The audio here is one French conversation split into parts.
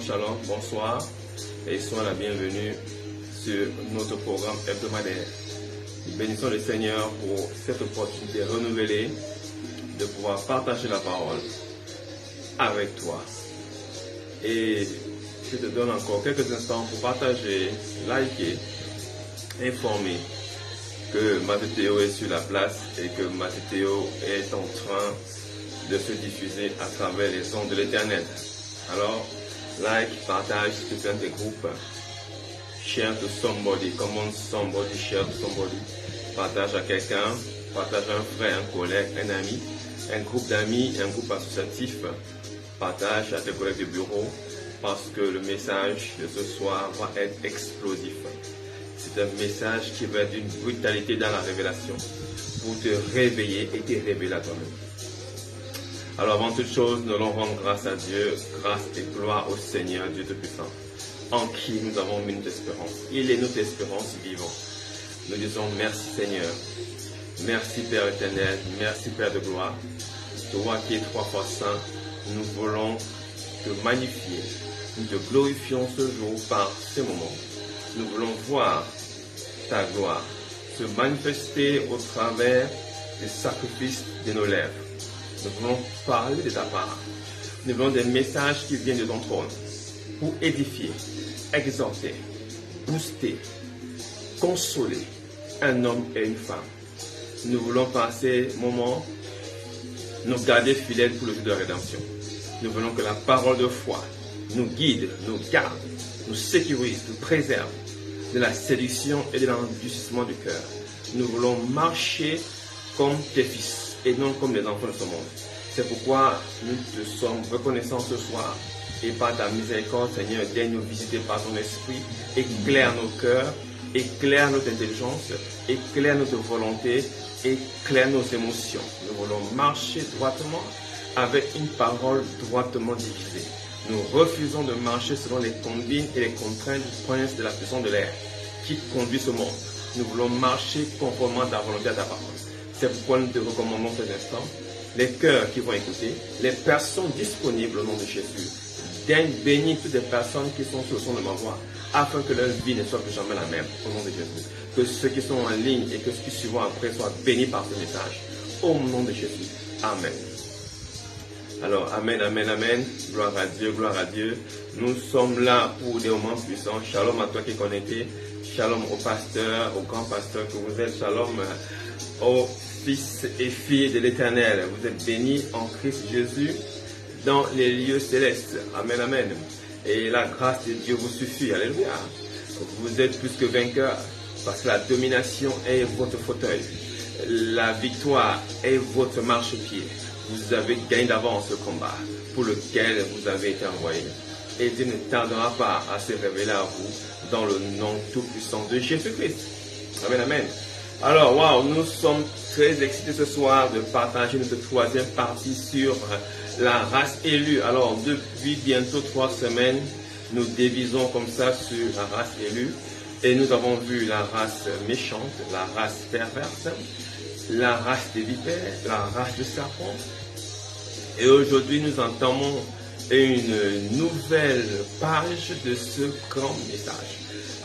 shalom, bonsoir et soyez la bienvenue sur notre programme hebdomadaire. Nous bénissons le Seigneur pour cette opportunité renouvelée de pouvoir partager la parole avec toi. Et je te donne encore quelques instants pour partager, liker, informer que Mathéo est sur la place et que Mathéo est en train de se diffuser à travers les ondes de l'Éternel. Alors, like, partage, soutiens tes groupes, share to somebody, command somebody, share to somebody, partage à quelqu'un, partage à un frère, un collègue, un ami, un groupe d'amis, un groupe associatif, partage à tes collègues de bureau, parce que le message de ce soir va être explosif. C'est un message qui va être d'une brutalité dans la révélation, pour te réveiller et te révéler à toi-même. Alors avant toute chose, nous allons rendre grâce à Dieu, grâce et gloire au Seigneur, Dieu Tout-Puissant, en qui nous avons mis notre espérance. Il est notre espérance vivante. Nous disons merci Seigneur, merci Père éternel, merci Père de gloire. Toi qui es trois fois saint, nous voulons te magnifier. Nous te glorifions ce jour par ces moments. Nous voulons voir ta gloire se manifester au travers des sacrifices de nos lèvres. Nous voulons parler de ta part. Nous voulons des messages qui viennent de ton trône pour édifier, exhorter, booster, consoler un homme et une femme. Nous voulons par ces moments nous garder fidèles pour le jour de la rédemption. Nous voulons que la parole de foi nous guide, nous garde, nous sécurise, nous préserve de la séduction et de l'endurcissement du cœur. Nous voulons marcher comme tes fils et non comme les enfants de ce monde. C'est pourquoi nous te sommes reconnaissants ce soir et par ta miséricorde, Seigneur, daigne nous visiter par ton esprit, éclaire nos cœurs, éclaire notre intelligence, éclaire notre volonté, éclaire nos émotions. Nous voulons marcher droitement avec une parole droitement divisée. Nous refusons de marcher selon les combines et les contraintes du prince de la puissance de l'air qui conduit ce monde. Nous voulons marcher conformément à ta volonté, à ta parole. C'est pourquoi nous te recommandons ces instants, les cœurs qui vont écouter, les personnes disponibles au nom de Jésus. Daigne bénir toutes les personnes qui sont sur le son de ma voix, afin que leur vie ne soit plus jamais la même, au nom de Jésus. Que ceux qui sont en ligne et que ceux qui suivront après soient bénis par ce message, au nom de Jésus. Amen. Alors, amen, amen, amen. Gloire à Dieu, gloire à Dieu. Nous sommes là pour des moments puissants. Shalom à toi qui es connecté. Shalom au pasteur, au grand pasteur que vous êtes. Shalom aux fils et filles de l'Éternel. Vous êtes bénis en Christ Jésus dans les lieux célestes. Amen, amen. Et la grâce de Dieu vous suffit. Alléluia. Vous êtes plus que vainqueurs parce que la domination est votre fauteuil. La victoire est votre marchepied. Vous avez gagné d'avance ce combat pour lequel vous avez été envoyé. Et Dieu ne tardera pas à se révéler à vous dans le nom tout-puissant de Jésus-Christ. Amen, amen. Alors, waouh, nous sommes très excités ce soir de partager notre troisième partie sur la race élue. Alors, depuis bientôt 3 semaines, nous dévisons comme ça sur la race élue. Et nous avons vu la race méchante, la race perverse, la race des vipères, la race du serpent. Et aujourd'hui, nous entamons une nouvelle page de ce grand message.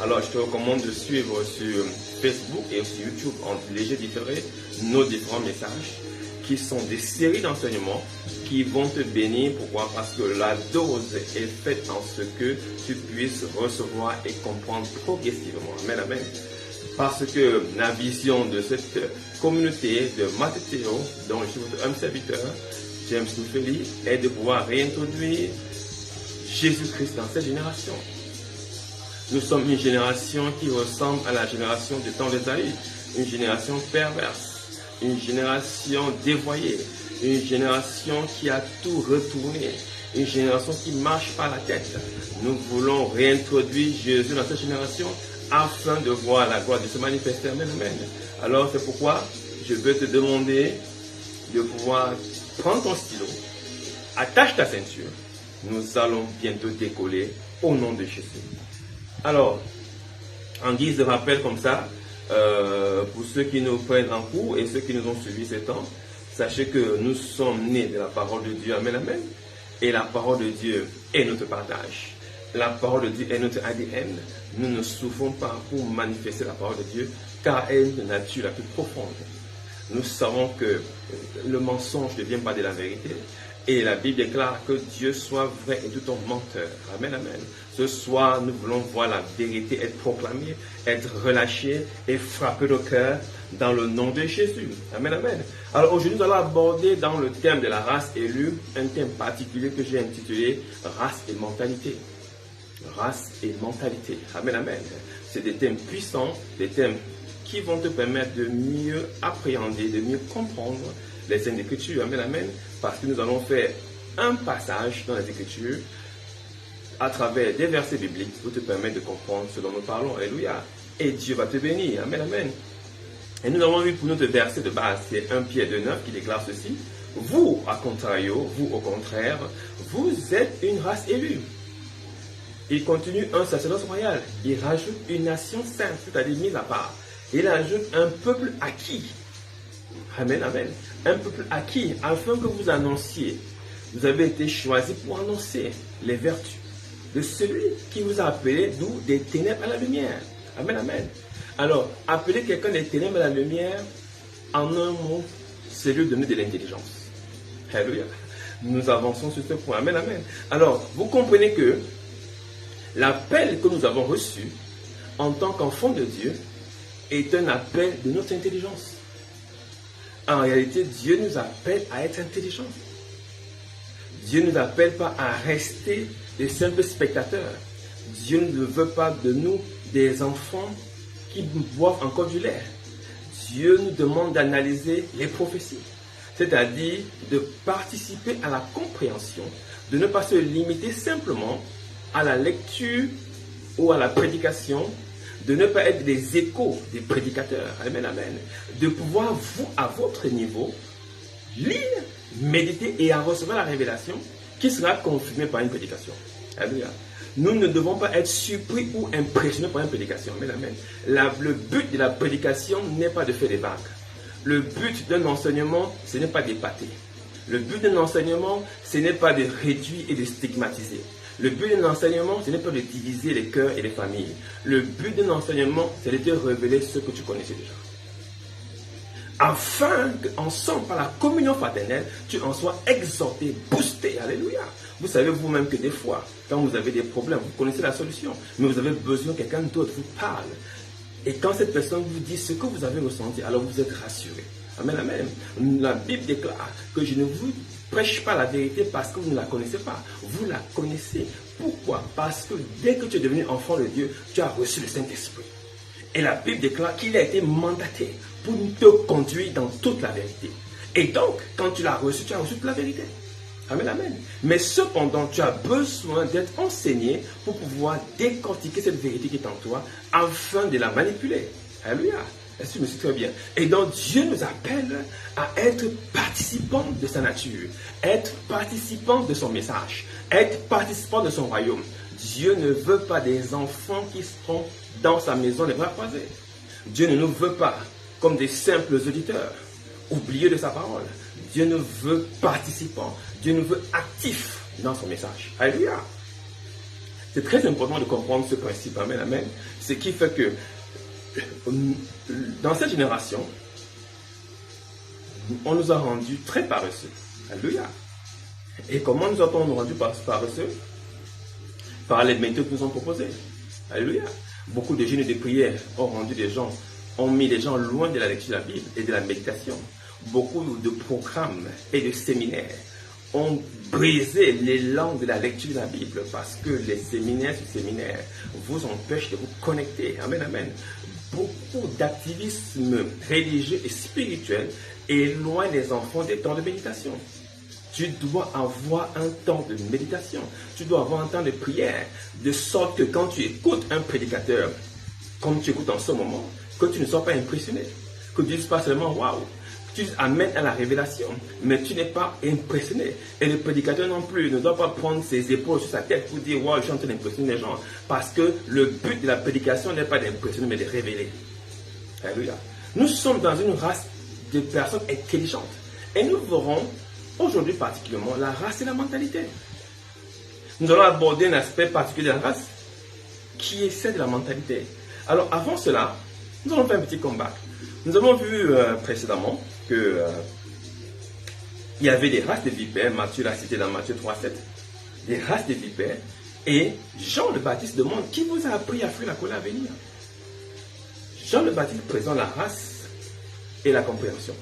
Alors, je te recommande de suivre sur Facebook et sur YouTube en léger différé nos différents messages qui sont des séries d'enseignements qui vont te bénir. Pourquoi? Parce que la dose est faite en ce que tu puisses recevoir et comprendre progressivement. Amen, amen. Parce que la vision de cette communauté de Mathéo, dont je suis votre homme serviteur, James Nufeli, est de pouvoir réintroduire Jésus-Christ dans cette génération. Nous sommes une génération qui ressemble à la génération du temps d'Ésaïe, une génération perverse, une génération dévoyée, une génération qui a tout retourné, une génération qui marche par la tête. Nous voulons réintroduire Jésus dans cette génération afin de voir la gloire de se manifester. Amen, amen. Alors c'est pourquoi je veux te demander de pouvoir prendre ton stylo, attache ta ceinture. Nous allons bientôt décoller au nom de Jésus. Alors, en guise de rappel comme ça, pour ceux qui nous prennent en cours et ceux qui nous ont suivis ces temps, sachez que nous sommes nés de la parole de Dieu. Amen, amen. Et la parole de Dieu est notre partage. la parole de Dieu est notre ADN, nous ne souffrons pas pour manifester la parole de Dieu, car elle est de nature la plus profonde. Nous savons que le mensonge ne vient pas de la vérité. Et la Bible déclare que Dieu soit vrai et tout en menteur. Amen, amen. Ce soir, nous voulons voir la vérité être proclamée, être relâchée et frapper nos cœurs dans le nom de Jésus. Amen, amen. Alors aujourd'hui, nous allons aborder dans le thème de la race élue un thème particulier que j'ai intitulé race et mentalité. Race et mentalité. Amen, amen. C'est des thèmes puissants, des thèmes qui vont te permettre de mieux appréhender, de mieux comprendre les Saintes Écritures. Amen, amen. Parce que nous allons faire un passage dans les Écritures à travers des versets bibliques pour te permettre de comprendre ce dont nous parlons. Alléluia. Et Dieu va te bénir. Amen, amen. Et nous avons vu pour notre verset de base, c'est 1 Pierre 2,9 qui déclare ceci. Vous, à contrario, vous au contraire, vous êtes une race élue. Il continue un sacerdoce royal. Il rajoute une nation sainte, c'est-à-dire mise à part. Il ajoute un peuple acquis. Amen, amen. Un peuple acquis, afin que vous annonciez. Vous avez été choisis pour annoncer les vertus de celui qui vous a appelé d'où des ténèbres à la lumière. Amen, amen. Alors, appeler quelqu'un des ténèbres à la lumière, en un mot, c'est lui donner de l'intelligence. Alléluia. Nous avançons sur ce point. Amen, amen. Alors, vous comprenez que l'appel que nous avons reçu en tant qu'enfants de Dieu est un appel de notre intelligence. En réalité, Dieu nous appelle à être intelligents. Dieu ne nous appelle pas à rester des simples spectateurs. Dieu ne veut pas de nous des enfants qui boivent encore du lait. Dieu nous demande d'analyser les prophéties, c'est-à-dire de participer à la compréhension, de ne pas se limiter simplement à la lecture ou à la prédication, de ne pas être des échos des prédicateurs. Amen, amen. De pouvoir, vous, à votre niveau, lire, méditer et à recevoir la révélation qui sera confirmée par une prédication. Alléluia. Nous ne devons pas être surpris ou impressionnés par une prédication. Amen, amen. Le but de la prédication n'est pas de faire des vagues. Le but d'un enseignement, ce n'est pas d'épater. Le but d'un enseignement, ce n'est pas de réduire et de stigmatiser. Le but d'un enseignement, ce n'est pas de diviser les cœurs et les familles. Le but d'un enseignement, c'est de te révéler ce que tu connaissais déjà. Afin qu'ensemble, par la communion fraternelle, tu en sois exhorté, boosté. Alléluia. Vous savez vous-même que des fois, quand vous avez des problèmes, vous connaissez la solution, mais vous avez besoin que quelqu'un d'autre vous parle. Et quand cette personne vous dit ce que vous avez ressenti, alors vous êtes rassuré. Amen, amen. La Bible déclare que je ne vous prêche pas la vérité parce que vous ne la connaissez pas. Vous la connaissez. Pourquoi? Parce que dès que tu es devenu enfant de Dieu, tu as reçu le Saint-Esprit. Et la Bible déclare qu'il a été mandaté pour te conduire dans toute la vérité. Et donc, quand tu l'as reçu, tu as reçu toute la vérité. Amen, amen. Mais cependant, tu as besoin d'être enseigné pour pouvoir décortiquer cette vérité qui est en toi afin de la manipuler. Alléluia. Est-ce que tu me suis très bien? Et donc Dieu nous appelle à être participants de sa nature, être participants de son message, être participants de son royaume. Dieu ne veut pas des enfants qui seront dans sa maison les bras croisés. Dieu ne nous veut pas comme des simples auditeurs, oubliés de sa parole. Dieu nous veut participants. Dieu nous veut actifs dans son message. Alléluia. C'est très important de comprendre ce principe. Amen, amen. Ce qui fait que dans cette génération, on nous a rendus très paresseux. Alléluia. Et comment nous avons rendu paresseux? Par les méthodes que nous ont proposées. Alléluia. Beaucoup de jeûnes de prière ont mis les gens loin de la lecture de la Bible et de la méditation. Beaucoup de programmes et de séminaires ont brisé l'élan de la lecture de la Bible parce que les séminaires sur séminaires vous empêchent de vous connecter. Amen, amen. Beaucoup d'activisme religieux et spirituel éloignent les enfants des temps de méditation. Tu dois avoir un temps de méditation. Tu dois avoir un temps de prière. De sorte que quand tu écoutes un prédicateur, comme tu écoutes en ce moment, que tu ne sois pas impressionné. Que tu ne dises pas seulement waouh. Tu amènes à la révélation, mais tu n'es pas impressionné. Et le prédicateur non plus ne doit pas prendre ses épaules sur sa tête pour dire waouh, je suis en train d'impressionner les gens. Parce que le but de la prédication n'est pas d'impressionner, mais de révéler. Alléluia. Nous sommes dans une race de personnes intelligentes. Et nous verrons aujourd'hui particulièrement la race et la mentalité. nous allons aborder un aspect particulier de la race qui est celle de la mentalité. Alors avant cela, nous allons faire un petit comeback. Nous avons vu précédemment que il y avait des races de vipères, Matthieu l'a cité dans Matthieu 3,7, des races de vipères, et Jean le Baptiste demande qui vous a appris à fuir la colère à venir. Jean le Baptiste présente la race et la compréhension.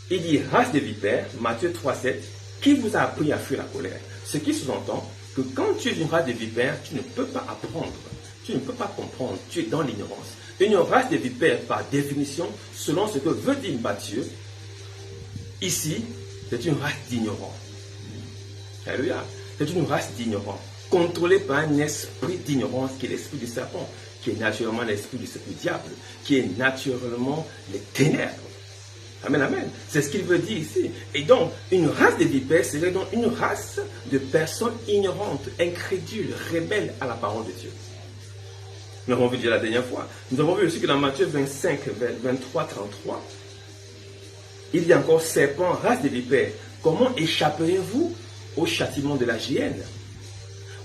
Il dit race de vipères, Matthieu 3,7, qui vous a appris à fuir la colère. Ce qui sous-entend que quand tu es une race de vipères, tu ne peux pas apprendre, tu ne peux pas comprendre, tu es dans l'ignorance. Une race de vipères, par définition, selon ce que veut dire Matthieu, ici, c'est une race d'ignorants. Alléluia. C'est une race d'ignorants, contrôlée par un esprit d'ignorance qui est l'esprit du serpent, qui est naturellement l'esprit du diable, qui est naturellement les ténèbres. Amen, amen. C'est ce qu'il veut dire ici. Et donc, une race de vipères serait donc une race de personnes ignorantes, incrédules, rebelles à la parole de Dieu. Nous avons vu déjà la dernière fois. Nous avons vu aussi que dans Matthieu 25, 23, 33, il dit encore, serpent, race de vipères, comment échapperez-vous au châtiment de la géhenne?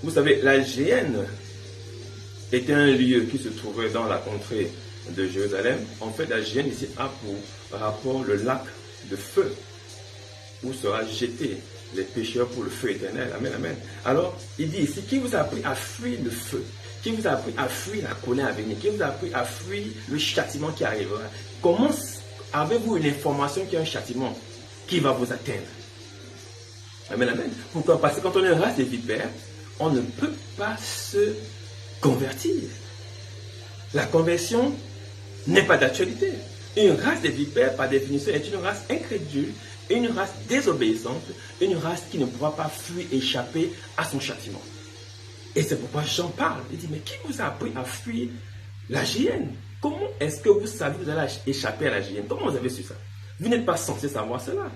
Vous savez, la géhenne était un lieu qui se trouvait dans la contrée de Jérusalem. En fait, la géhenne ici a pour rapport le lac de feu, où sera jeté les pécheurs pour le feu éternel. Amen, amen. Alors, il dit ici, qui vous a appris à fuir le feu? Qui vous a appris à fuir la colère à venir? Qui vous a appris à fuir le châtiment qui arrivera? Comment avez-vous une information qu'il y a un châtiment qui va vous atteindre? Amen, amen. Pourquoi? Parce que quand on est une race de vipères, on ne peut pas se convertir. La conversion n'est pas d'actualité. Une race de vipères, par définition, est une race incrédule, une race désobéissante, une race qui ne pourra pas fuir, échapper à son châtiment. Et c'est pourquoi Jean parle. Il dit, mais qui vous a appris à fuir la géhenne? Comment est-ce que vous savez que vous allez échapper à la géhenne? Comment vous avez su ça? Vous n'êtes pas censé savoir cela.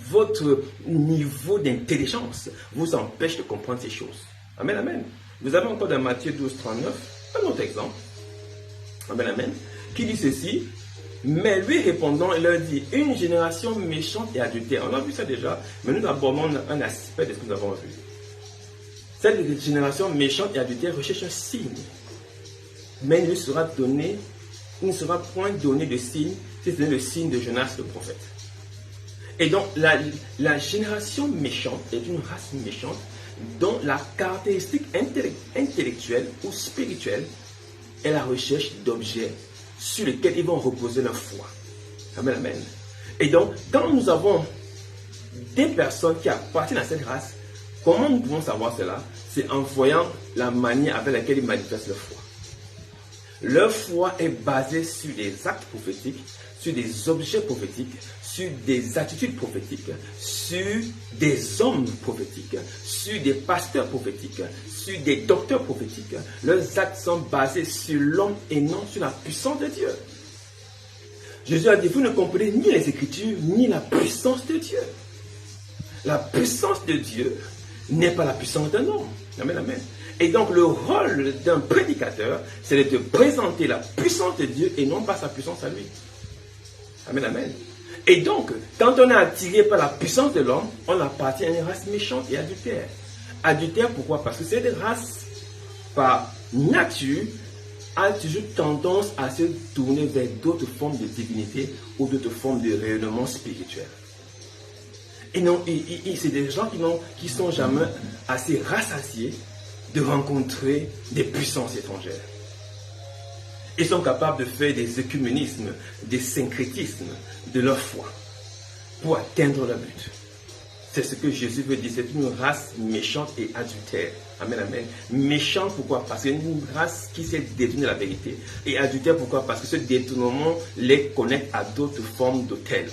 Votre niveau d'intelligence vous empêche de comprendre ces choses. Amen, amen. Vous avez encore dans Matthieu 12, 39, un autre exemple. Amen, amen. Qui dit ceci, mais lui répondant, il leur dit, une génération méchante et adultère. On a vu ça déjà, mais nous abordons un aspect de ce que nous avons vu. Cette génération méchante et adultère recherche un signe. Mais il ne sera point donné de signe, si ce n'est le signe de Jonas le prophète. Et donc, la génération méchante est une race méchante dont la caractéristique intellectuelle ou spirituelle est la recherche d'objets sur lesquels ils vont reposer leur foi. Amen, amen. Et donc, quand nous avons des personnes qui appartiennent à cette race, comment nous pouvons savoir cela? C'est en voyant la manière avec laquelle ils manifestent leur foi. Leur foi est basée sur des actes prophétiques, sur des objets prophétiques, sur des attitudes prophétiques, sur des hommes prophétiques, sur des pasteurs prophétiques, sur des docteurs prophétiques. Leurs actes sont basés sur l'homme et non sur la puissance de Dieu. Jésus a dit, vous ne comprenez ni les Écritures, ni la puissance de Dieu. La puissance de Dieu n'est pas la puissance d'un homme. Amen, amen. Et donc le rôle d'un prédicateur, c'est de te présenter la puissance de Dieu et non pas sa puissance à lui. Amen, amen. Et donc, quand on est attiré par la puissance de l'homme, on appartient à une race méchante et adultère. Adultère, pourquoi? Parce que c'est des races, par nature, a toujours tendance à se tourner vers d'autres formes de divinité ou d'autres formes de rayonnement spirituel. Et non, c'est des gens qui sont jamais assez rassasiés de rencontrer des puissances étrangères. Ils sont capables de faire des œcuménismes, des syncrétismes de leur foi pour atteindre leur but. C'est ce que Jésus veut dire, c'est une race méchante et adultère. Amen, amen. Méchante, pourquoi? Parce que c'est une race qui s'est détournée de la vérité. Et adultère, pourquoi? Parce que ce détournement les connecte à d'autres formes d'autel,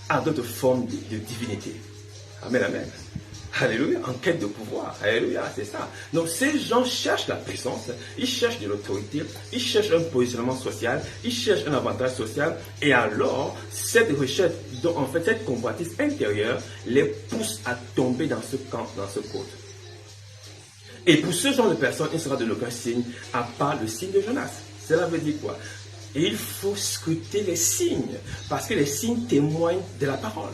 à d'autres formes de divinité. Amen, amen. Alléluia, en quête de pouvoir. Alléluia, c'est ça. Donc ces gens cherchent la puissance, ils cherchent de l'autorité, ils cherchent un positionnement social, ils cherchent un avantage social. Et alors, cette recherche, donc en fait cette convoitise intérieure, les pousse à tomber dans ce camp, dans ce côte. Et pour ce genre de personnes, il ne sera de aucun signe, à part le signe de Jonas. Cela veut dire quoi? Et il faut scruter les signes, parce que les signes témoignent de la parole.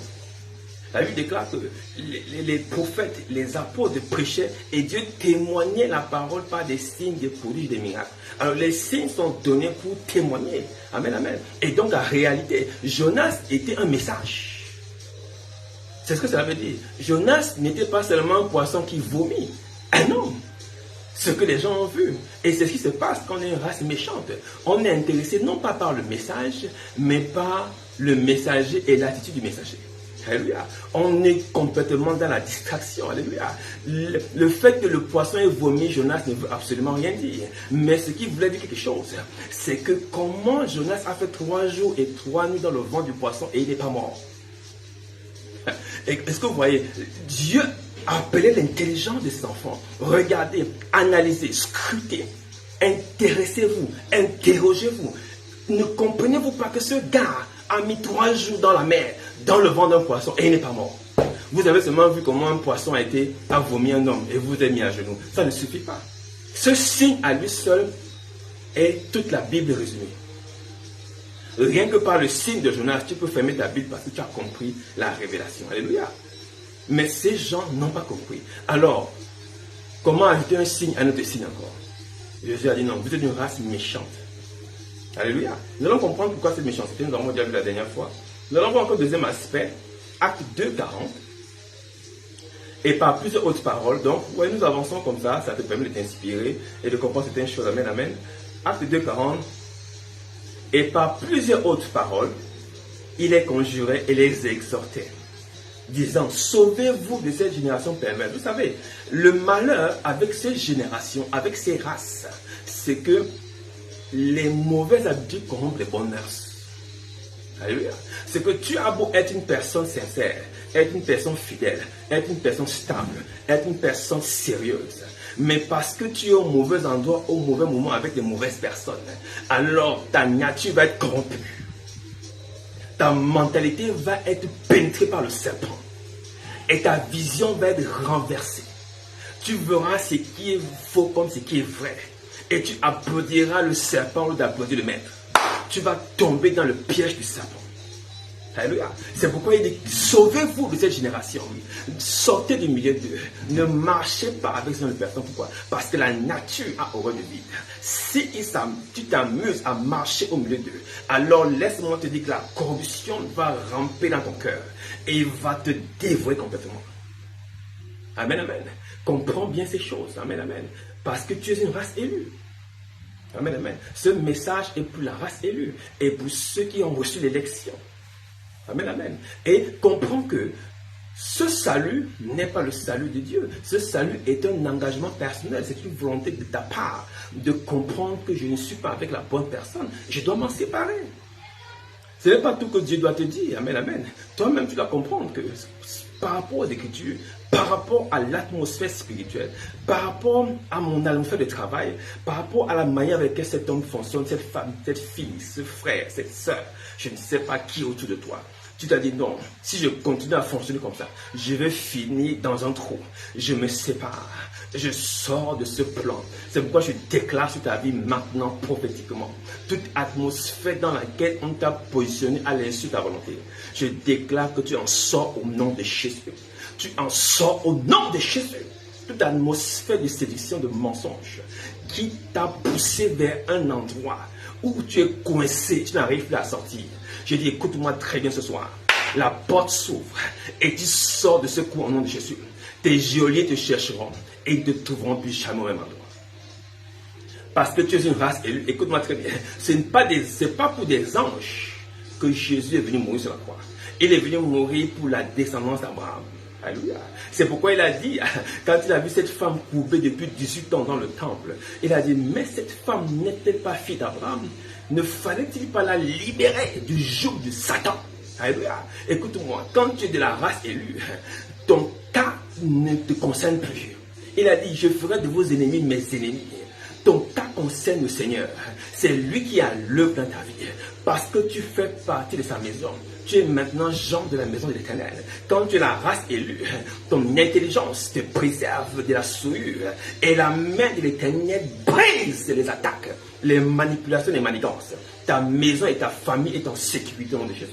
La Bible déclare que les prophètes, les apôtres prêchaient et Dieu témoignait la parole par des signes, des prodiges, des miracles. Alors les signes sont donnés pour témoigner. Amen, amen. Et donc en réalité, Jonas était un message. C'est ce que cela veut dire. Jonas n'était pas seulement un poisson qui vomit. Un homme. Ce que les gens ont vu. Et c'est ce qui se passe quand on est une race méchante. On est intéressé non pas par le message, mais par le messager et l'attitude du messager. Alléluia. On est complètement dans la distraction. Alléluia. Le fait que le poisson ait vomi Jonas ne veut absolument rien dire. Mais ce qui voulait dire quelque chose, c'est que comment Jonas a fait 3 jours et 3 nuits dans le ventre du poisson et il n'est pas mort. Est-ce que vous voyez, Dieu appelait l'intelligence de ses enfants. Regardez, analysez, scrutez, intéressez-vous, interrogez-vous. Ne comprenez-vous pas que ce gars a mis 3 jours dans la mer, dans le ventre d'un poisson, et il n'est pas mort. Vous avez seulement vu comment un poisson a vomi un homme, et vous êtes mis à genoux. Ça ne suffit pas. Ce signe à lui seul est toute la Bible résumée. Rien que par le signe de Jonas, tu peux fermer ta Bible parce que tu as compris la révélation. Alléluia. Mais ces gens n'ont pas compris. Alors, comment ajouter un signe à notre signe encore? Jésus a dit non, vous êtes une race méchante. Alléluia. Nous allons comprendre pourquoi cette méchanceté, nous avons déjà vu la dernière fois. Nous allons voir encore le deuxième aspect, acte 2, 40. Et par plusieurs autres paroles. Donc, ouais, nous avançons comme ça te permet de t'inspirer et de comprendre certaines choses. Amen, amen. Acte 2, 40. Et par plusieurs autres paroles, il les conjurait et les exhortait, disant, sauvez-vous de cette génération perverse. Vous savez, le malheur avec ces générations, avec ces races, c'est que les mauvaises habitudes corrompent les bonnes mœurs. Alléluia. C'est que tu as beau être une personne sincère, être une personne fidèle, être une personne stable, être une personne sérieuse, mais parce que tu es au mauvais endroit, au mauvais moment avec des mauvaises personnes, alors ta nature va être corrompue. Ta mentalité va être pénétrée par le serpent. Et ta vision va être renversée. Tu verras ce qui est faux comme ce qui est vrai. Et tu applaudiras le serpent au lieu d'applaudir le maître. Tu vas tomber dans le piège du serpent. Alléluia. C'est pourquoi il dit, sauvez-vous de cette génération. Sortez du milieu d'eux. Ne marchez pas avec ce genre de personnes. Pourquoi? Parce que la nature a horreur de vide. Si tu t'amuses à marcher au milieu d'eux, alors laisse-moi te dire que la corruption va ramper dans ton cœur et il va te dévorer complètement. Amen, amen. Comprends bien ces choses. Amen, amen. Parce que tu es une race élue. Amen, amen. Ce message est pour la race élue et pour ceux qui ont reçu l'élection. Amen, amen. Et comprends que ce salut n'est pas le salut de Dieu. Ce salut est un engagement personnel. C'est une volonté de ta part de comprendre que je ne suis pas avec la bonne personne. Je dois m'en séparer. Ce n'est pas tout que Dieu doit te dire. Amen, amen. Toi-même, tu dois comprendre que par rapport aux Écritures, par rapport à l'atmosphère spirituelle, par rapport à mon atmosphère de travail, par rapport à la manière avec laquelle cet homme fonctionne, cette femme, cette fille, ce frère, cette soeur, je ne sais pas qui est autour de toi. Tu t'as dit non, si je continue à fonctionner comme ça, je vais finir dans un trou. Je me sépare, je sors de ce plan. C'est pourquoi je déclare sur ta vie maintenant prophétiquement toute atmosphère dans laquelle on t'a positionné à l'insu de ta volonté. Je déclare que tu en sors au nom de Jésus. Tu en sors au nom de Jésus. Toute atmosphère de séduction, de mensonge qui t'a poussé vers un endroit où tu es coincé, tu n'arrives plus à sortir. Je dis, écoute-moi très bien ce soir. La porte s'ouvre et tu sors de ce coup au nom de Jésus. Tes geôliers te chercheront et ils ne te trouveront plus jamais au même endroit. Parce que tu es une race élue. Écoute-moi très bien. Ce n'est pas pour des anges que Jésus est venu mourir sur la croix. Il est venu mourir pour la descendance d'Abraham. Alléluia. C'est pourquoi il a dit, quand il a vu cette femme courbée depuis 18 ans dans le temple, il a dit, mais cette femme n'était pas fille d'Abraham. Ne fallait-il pas la libérer du joug de Satan? Alléluia. Écoute-moi, quand tu es de la race élue, ton cas ne te concerne plus. Il a dit, je ferai de vos ennemis mes ennemis. Ton cas concerne le Seigneur. C'est lui qui a l'œuvre dans ta vie. Parce que tu fais partie de sa maison. Tu es maintenant Jean de la maison de l'Éternel. Quand tu es la race élue, ton intelligence te préserve de la souillure. Et la main de l'Éternel brise les attaques, les manipulations et les manigances. Ta maison et ta famille est en sécurité au nom de Jésus.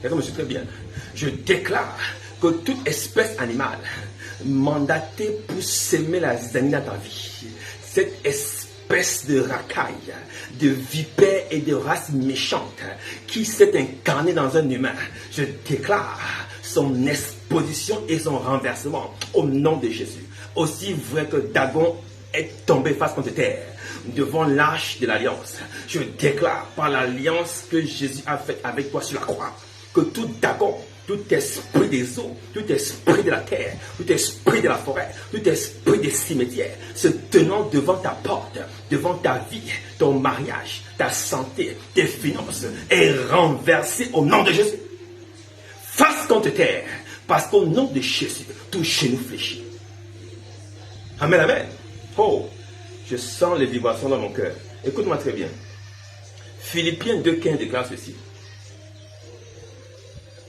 Et je suis très bien. Je déclare que toute espèce animale mandatée pour s'aimer la zanie dans ta vie, cette espèce de racaille, de vipère et de race méchante qui s'est incarnée dans un humain, je déclare son exposition et son renversement au nom de Jésus. Aussi vrai que Dagon est tombé face contre terre devant l'arche de l'alliance, je déclare par l'alliance que Jésus a faite avec toi sur la croix, que tout Dagon, tout esprit des eaux, tout esprit de la terre, tout esprit de la forêt, tout esprit des cimetières, se tenant devant ta porte, devant ta vie, ton mariage, ta santé, tes finances, est renversé au nom de Jésus. Face contre terre, parce qu'au nom de Jésus, tout chez nous fléchit. Amen, amen. Oh, je sens les vibrations dans mon cœur. Écoute-moi très bien. Philippiens 2,15 déclare ceci.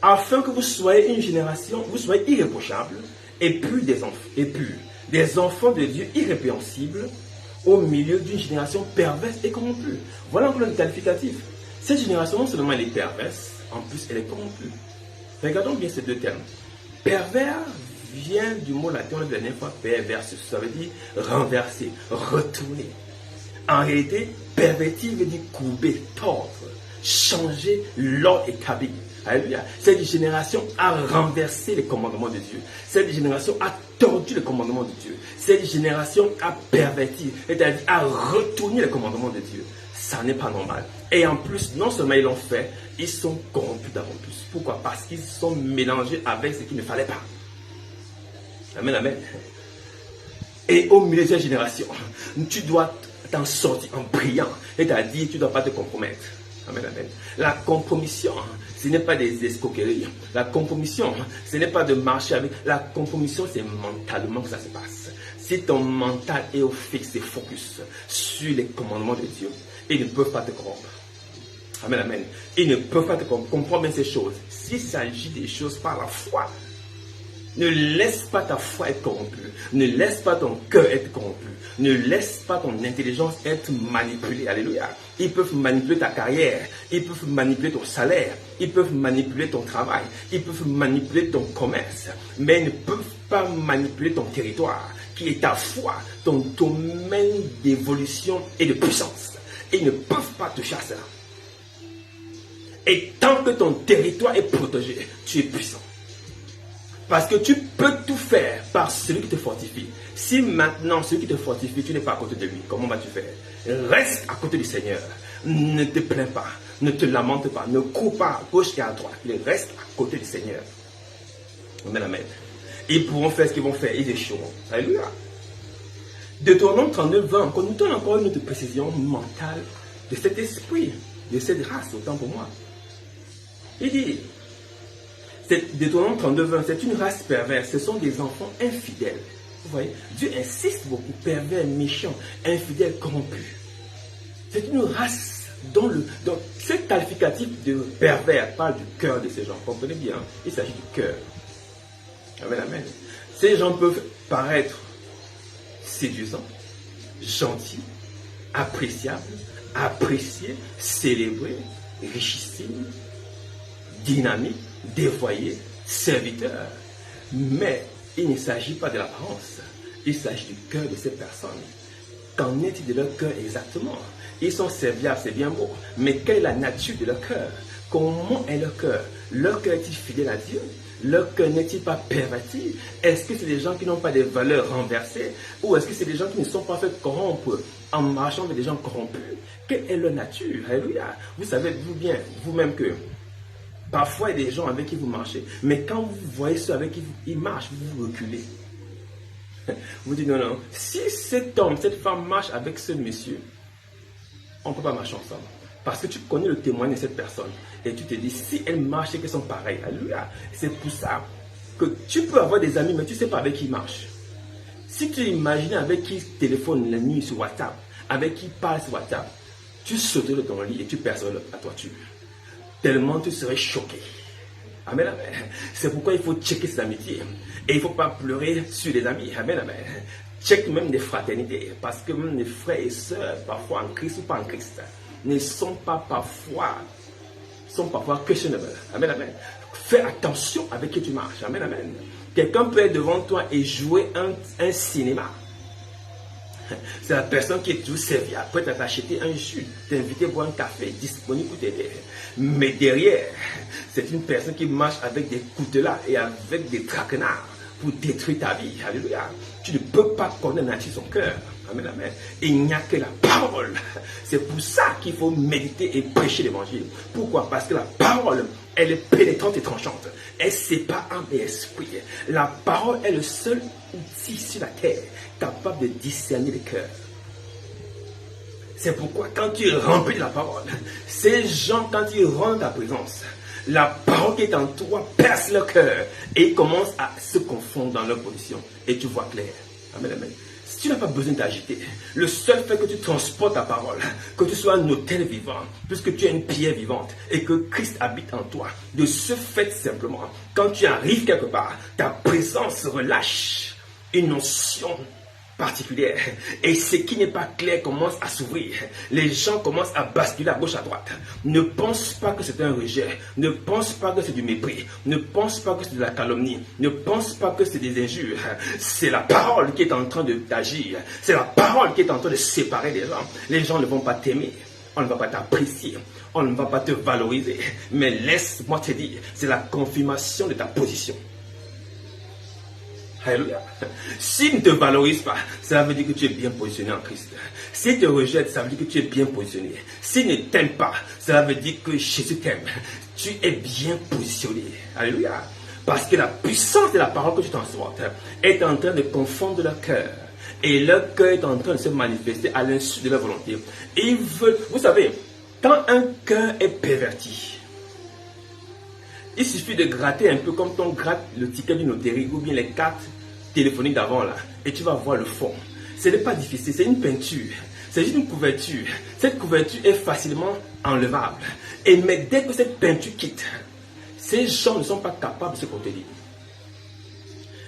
Afin que vous soyez une génération, vous soyez irréprochable et purs des enfants de Dieu irrépréhensibles au milieu d'une génération perverse et corrompue. Voilà encore le qualificatif. Cette génération non seulement elle est perverse, en plus elle est corrompue. Regardons bien ces deux termes. Pervers vient du mot latin de la dernière fois, perversus. Ça veut dire renverser, retourner. En réalité, pervertir veut dire couper, tordre, changer l'ordre établi. Alléluia. Cette génération a renversé les commandements de Dieu. Cette génération a tordu les commandements de Dieu. Cette génération a perverti, c'est-à-dire a retourné les commandements de Dieu. Ça n'est pas normal. Et en plus, non seulement ils l'ont fait, ils sont corrompus davantage. Pourquoi? Parce qu'ils sont mélangés avec ce qu'il ne fallait pas. Amen, amen. Et au milieu de cette génération, tu dois t'en sortir en brillant. C'est-à-dire, tu ne dois pas te compromettre. Amen, amen. La compromission, ce n'est pas des escroqueries. La compromission, ce n'est pas de marcher avec. La compromission, c'est mentalement que ça se passe. Si ton mental est fixe et focus sur les commandements de Dieu, ils ne peuvent pas te corrompre. Amen, amen. Ils ne peuvent pas te corrompre. Comprends bien ces choses. S'il s'agit des choses par la foi, ne laisse pas ta foi être corrompue. Ne laisse pas ton cœur être corrompu. Ne laisse pas ton intelligence être manipulée. Alléluia. Ils peuvent manipuler ta carrière. Ils peuvent manipuler ton salaire. Ils peuvent manipuler ton travail. Ils peuvent manipuler ton commerce. Mais ils ne peuvent pas manipuler ton territoire, qui est ta foi, ton domaine d'évolution et de puissance. Et ils ne peuvent pas toucher à cela. Et tant que ton territoire est protégé, tu es puissant. Parce que tu peux tout faire par celui qui te fortifie. Si maintenant, celui qui te fortifie, tu n'es pas à côté de lui, comment vas-tu faire? Reste à côté du Seigneur. Ne te plains pas. Ne te lamente pas. Ne cours pas à gauche et à droite. Reste à côté du Seigneur. Amen, amen. Ils pourront faire ce qu'ils vont faire. Ils échoueront. Alléluia. Deutéronome 39, 20. Qu'on nous donne encore une autre précision mentale de cet esprit, de cette race, autant pour moi. Il dit... Deutéronome 32, 20, c'est une race perverse, ce sont des enfants infidèles. Vous voyez, Dieu insiste beaucoup, pervers, méchant, infidèle, corrompu. C'est une race dont ce qualificatif de pervers parle du cœur de ces gens. Comprenez bien, il s'agit du cœur. Amen, amen. Ces gens peuvent paraître séduisants, gentils, appréciables, appréciés, célébrés, richissimes, dynamiques, dévoyés, serviteurs. Mais il ne s'agit pas de l'apparence, il s'agit du cœur de ces personnes. Qu'en est-il de leur cœur exactement? Ils sont serviables, c'est bien beau, mais quelle est la nature de leur cœur? Comment est leur cœur? Leur cœur est-il fidèle à Dieu? Leur cœur n'est-il pas perverti? Est-ce que c'est des gens qui n'ont pas des valeurs renversées? Ou est-ce que c'est des gens qui ne sont pas fait corrompre en marchant avec des gens corrompus? Quelle est leur nature? Alléluia. Vous savez vous bien, vous-même que parfois, il y a des gens avec qui vous marchez. Mais quand vous voyez ceux avec qui ils marchent, vous reculez. Vous dites non, non. Si cet homme, cette femme marche avec ce monsieur, on ne peut pas marcher ensemble. Parce que tu connais le témoignage de cette personne. Et tu te dis, si elle marche et qu'elles sont pareilles, alléluia. C'est pour ça que tu peux avoir des amis, mais tu ne sais pas avec qui ils marchent. Si tu imagines avec qui ils téléphonent la nuit sur WhatsApp, avec qui ils parlent sur WhatsApp, tu sautes de ton lit et tu perds la toiture. Tellement tu serais choqué. Amen, amen. C'est pourquoi il faut checker ses amitiés. Et il ne faut pas pleurer sur les amis. Amen, amen. Check même des fraternités. Parce que même les frères et sœurs, parfois en Christ ou pas en Christ, ne sont pas parfois sont parfois questionnables. Amen, amen. Fais attention avec qui tu marches. Amen, amen. Quelqu'un peut être devant toi et jouer un cinéma. C'est la personne qui est toujours serviable, peut t'acheter un jus, t'inviter à boire un café, disponible pour t'aider. Mais derrière, c'est une personne qui marche avec des coutelas et avec des traquenards pour détruire ta vie. Alléluia. Tu ne peux pas connaître son cœur. Amen, amen. Il n'y a que la parole. C'est pour ça qu'il faut méditer et prêcher l'évangile. Pourquoi? Parce que la parole, elle est pénétrante et tranchante. Elle sépare âme et esprit. La parole est le seul outil sur la terre capable de discerner les cœurs. C'est pourquoi quand tu es rempli de la parole, ces gens, quand ils rentrent à ta présence, la parole qui est en toi perce leur cœur et ils commencent à se confondre dans leur position. Et tu vois clair. Amen, amen. Tu n'as pas besoin d'agiter. Le seul fait que tu transportes ta parole, que tu sois un autel vivant, puisque tu es une pierre vivante et que Christ habite en toi, de ce fait simplement, quand tu arrives quelque part, ta présence relâche une notion particulière. Et ce qui n'est pas clair commence à s'ouvrir. Les gens commencent à basculer à gauche, à droite. Ne pense pas que c'est un rejet. Ne pense pas que c'est du mépris. Ne pense pas que c'est de la calomnie. Ne pense pas que c'est des injures. C'est la parole qui est en train d'agir. C'est la parole qui est en train de séparer les gens. Les gens ne vont pas t'aimer. On ne va pas t'apprécier. On ne va pas te valoriser. Mais laisse-moi te dire, c'est la confirmation de ta position. Alléluia. S'il ne te valorise pas, ça veut dire que tu es bien positionné en Christ. S'il te rejette, ça veut dire que tu es bien positionné. S'il ne t'aime pas, ça veut dire que Jésus t'aime. Tu es bien positionné. Alléluia. Parce que la puissance de la parole que tu transportes est en train de confondre leur cœur. Et leur cœur est en train de se manifester à l'insu de leur volonté. Et ils veulent, vous savez, quand un cœur est perverti, il suffit de gratter un peu comme on gratte le ticket d'une loterie ou bien les cartes téléphoniques d'avant là. Et tu vas voir le fond. Ce n'est pas difficile, c'est une peinture. C'est juste une couverture. Cette couverture est facilement enlevable. Mais dès que cette peinture quitte, ces gens ne sont pas capables de se contenir.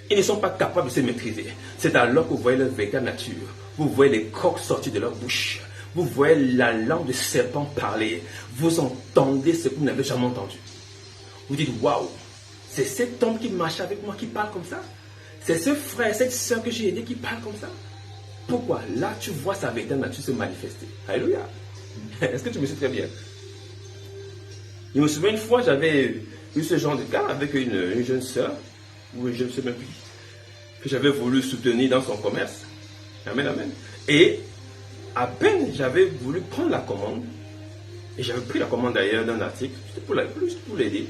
Ils ne sont pas capables de se maîtriser. C'est alors que vous voyez leur véritable nature. Vous voyez les crocs sortir de leur bouche. Vous voyez la langue de serpent parler. Vous entendez ce que vous n'avez jamais entendu. Vous dites, waouh, c'est cet homme qui marche avec moi qui parle comme ça. C'est ce frère, cette soeur que j'ai aidé qui parle comme ça. Pourquoi? Là, tu vois sa véritable nature se manifester. Alléluia. Est-ce que tu me suis très bien? Je me souviens une fois, j'avais eu ce genre de cas avec une jeune soeur, ou je ne sais même plus, que j'avais voulu soutenir dans son commerce. Amen, amen. Et à peine j'avais voulu prendre la commande, et j'avais pris la commande d'ailleurs d'un article, juste pour l'aider.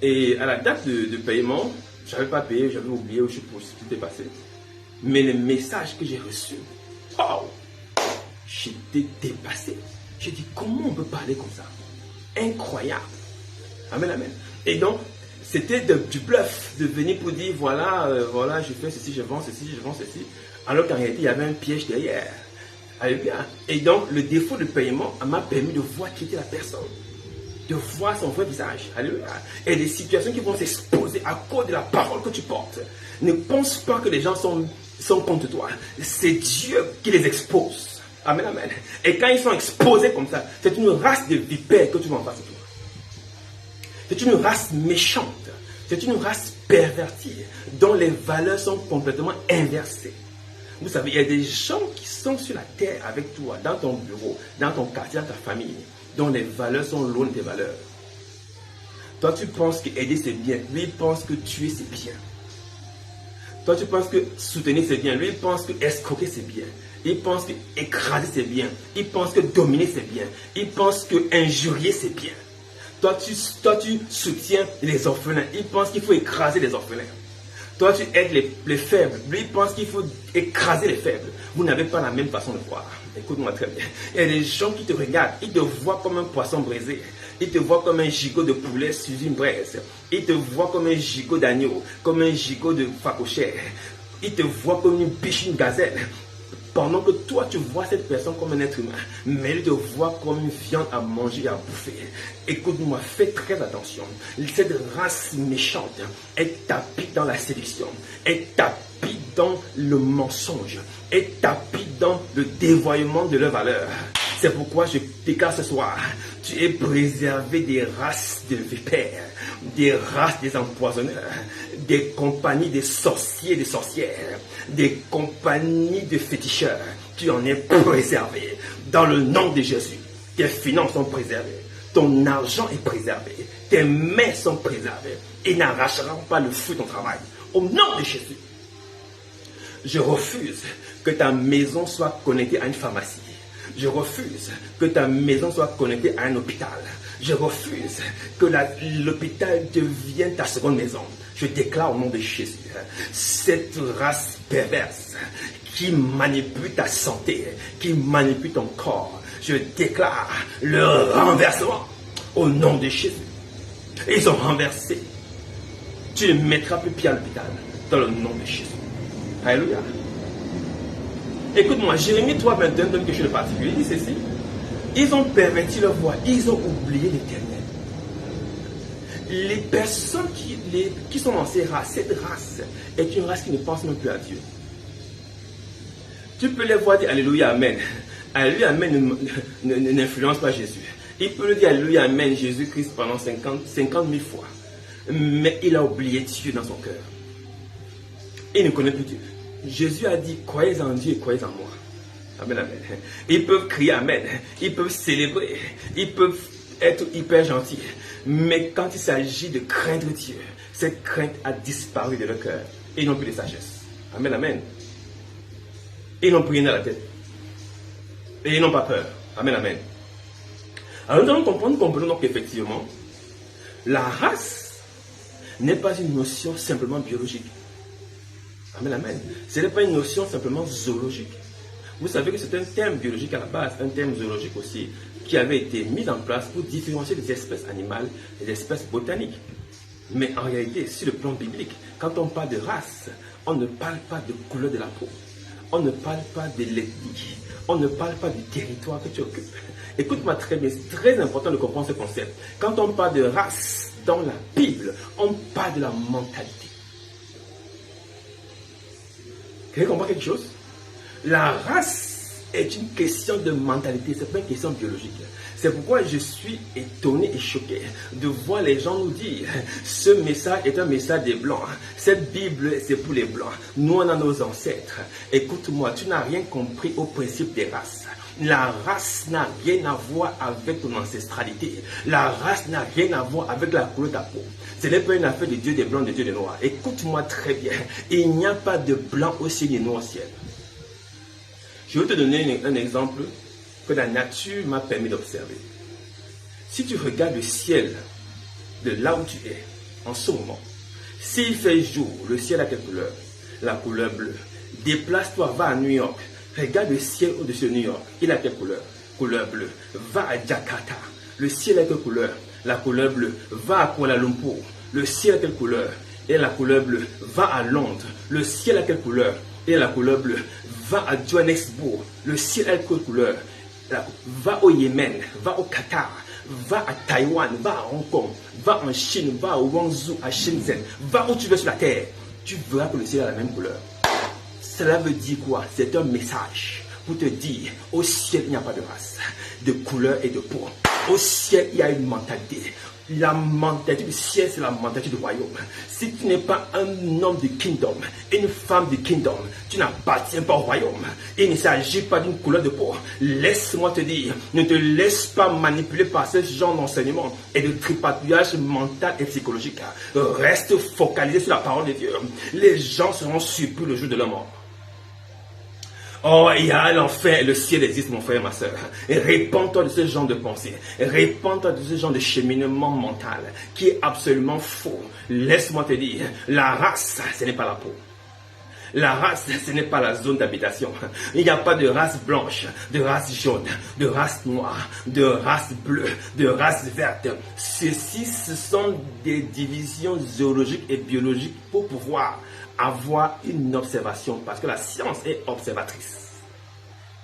Et à la date de paiement, je n'avais pas payé, j'avais oublié, je sais pas ce qui s'était passé. Mais le message que j'ai reçu, oh, j'étais dépassé. J'ai dit, comment on peut parler comme ça? Incroyable. Amen, amen. Et donc, c'était du bluff de venir pour dire, voilà, voilà, je fais ceci, je vends ceci, je vends ceci. Alors qu'en réalité, il y avait un piège derrière. Alléluia. Et donc, le défaut de paiement m'a permis de voir qui était la personne. De voir son vrai visage. Alléluia. Et des situations qui vont s'exposer à cause de la parole que tu portes. Ne pense pas que les gens sont contre toi. C'est Dieu qui les expose. Amen, amen. Et quand ils sont exposés comme ça, c'est une race de vipères que tu vois en face de toi. C'est une race méchante. C'est une race pervertie dont les valeurs sont complètement inversées. Vous savez, il y a des gens qui sont sur la terre avec toi, dans ton bureau, dans ton quartier, dans ta famille, dont les valeurs sont loin de tes valeurs. Toi, tu penses que aider c'est bien. Lui, il pense que tuer c'est bien. Toi, tu penses que soutenir c'est bien. Lui, il pense que escroquer c'est bien. Il pense que écraser c'est bien. Il pense que dominer c'est bien. Il pense que injurier c'est bien. Toi, tu soutiens les orphelins. Il pense qu'il faut écraser les orphelins. Toi, tu aides les faibles. Lui, il pense qu'il faut écraser les faibles. Vous n'avez pas la même façon de voir. Écoute-moi très bien. Il y a des gens qui te regardent. Ils te voient comme un poisson brisé. Ils te voient comme un gigot de poulet sur une braise. Ils te voient comme un gigot d'agneau. Comme un gigot de phacochère. Ils te voient comme une biche, une gazelle. Pendant que toi, tu vois cette personne comme un être humain, mais elle te voit comme une viande à manger et à bouffer. Écoute-moi, fais très attention. Cette race méchante, elle tapis dans la séduction, elle tapis dans le mensonge, elle tapis dans le dévoiement de leurs valeurs. C'est pourquoi je déclare ce soir, Tu es préservé des races de vipères, des races des empoisonneurs, des compagnies des sorciers et des sorcières, des compagnies de féticheurs. Tu en es préservé dans le nom de Jésus. Tes finances sont préservées, ton argent est préservé, tes mains sont préservées et n'arracheront pas le fruit de ton travail. Au nom de Jésus, je refuse que ta maison soit connectée à une pharmacie. Je refuse que ta maison soit connectée à un hôpital. Je refuse que l'hôpital devienne ta seconde maison. Je déclare au nom de Jésus, cette race perverse qui manipule ta santé, qui manipule ton corps, je déclare le renversement au nom de Jésus. Ils ont renversé. Tu ne mettras plus pied à l'hôpital dans le nom de Jésus. Alléluia. Écoute-moi, Jérémie 3:21 donne quelque chose de particulier. Il dit ceci. Ils ont perverti leur voie. Ils ont oublié l'Éternel. Les personnes qui sont dans ces races, cette race est une race qui ne pense même plus à Dieu. Tu peux les voir dire Alléluia, Amen. Alléluia, Amen n'influence pas Jésus. Il peut le dire Alléluia, Amen, Jésus-Christ pendant 50 000 fois. Mais il a oublié Dieu dans son cœur. Il ne connaît plus Dieu. Jésus a dit, croyez en Dieu et croyez en moi. Amen, amen. Ils peuvent crier Amen. Ils peuvent célébrer. Ils peuvent être hyper gentils. Mais quand il s'agit de craindre Dieu, cette crainte a disparu de leur cœur. Ils n'ont plus de sagesse. Amen, amen. Ils n'ont plus rien à la tête. Et ils n'ont pas peur. Amen, amen. Alors nous allons comprendre donc qu'effectivement, la race n'est pas une notion simplement biologique. Amen, amen. Ce n'est pas une notion simplement zoologique. Vous savez que c'est un terme biologique à la base, un terme zoologique aussi, qui avait été mis en place pour différencier les espèces animales et les espèces botaniques. Mais en réalité, sur le plan biblique, quand on parle de race, on ne parle pas de couleur de la peau. On ne parle pas de l'ethnie. On ne parle pas du territoire que tu occupes. Écoute-moi très bien, c'est très important de comprendre ce concept. Quand on parle de race dans la Bible, on parle de la mentalité. Vous avez compris quelque chose? La race est une question de mentalité, ce n'est pas une question biologique. C'est pourquoi je suis étonné et choqué de voir les gens nous dire ce message est un message des Blancs. Cette Bible, c'est pour les Blancs. Nous, on a nos ancêtres. Écoute-moi, tu n'as rien compris au principe des races. La race n'a rien à voir avec ton ancestralité. La race n'a rien à voir avec la couleur de ta peau. Ce n'est pas une affaire de Dieu des Blancs, de Dieu des Noirs. Écoute-moi très bien. Il n'y a pas de blanc au ciel et noir au ciel. Je vais te donner un exemple que la nature m'a permis d'observer. Si tu regardes le ciel de là où tu es, en ce moment, s'il fait jour, le ciel a quelle couleur? La couleur bleue. Déplace-toi, va à New York. Regarde le ciel au-dessus de New York. Il a quelle couleur? Couleur bleue. Va à Jakarta. Le ciel a quelle couleur? La couleur bleue. Va à Kuala Lumpur. Le ciel a quelle couleur? Et la couleur bleue. Va à Londres. Le ciel a quelle couleur? Et la couleur bleue. Va à Johannesburg. Le ciel a quelle couleur? Va au Yémen. Va au Qatar. Va à Taïwan. Va à Hong Kong. Va en Chine. Va à Guangzhou, à Shenzhen. Va où tu veux sur la terre. Tu verras que le ciel a la même couleur. Cela veut dire quoi? C'est un message pour te dire, au ciel, il n'y a pas de race, de couleur et de peau. Au ciel, il y a une mentalité. La mentalité du ciel, c'est la mentalité du royaume. Si tu n'es pas un homme du kingdom, une femme du kingdom, tu n'appartiens pas au royaume. Il ne s'agit pas d'une couleur de peau. Laisse-moi te dire, ne te laisse pas manipuler par ce genre d'enseignement et de tripatouillage mental et psychologique. Reste focalisé sur la parole de Dieu. Les gens seront surpris le jour de leur mort. Oh, il y a l'enfer, le ciel existe, mon frère et ma soeur. Répands-toi de ce genre de pensée. Répands-toi de ce genre de cheminement mental qui est absolument faux. Laisse-moi te dire, la race, ce n'est pas la peau. La race, ce n'est pas la zone d'habitation. Il n'y a pas de race blanche, de race jaune, de race noire, de race bleue, de race verte. Ceci, ce sont des divisions zoologiques et biologiques pour pouvoir avoir une observation, parce que la science est observatrice.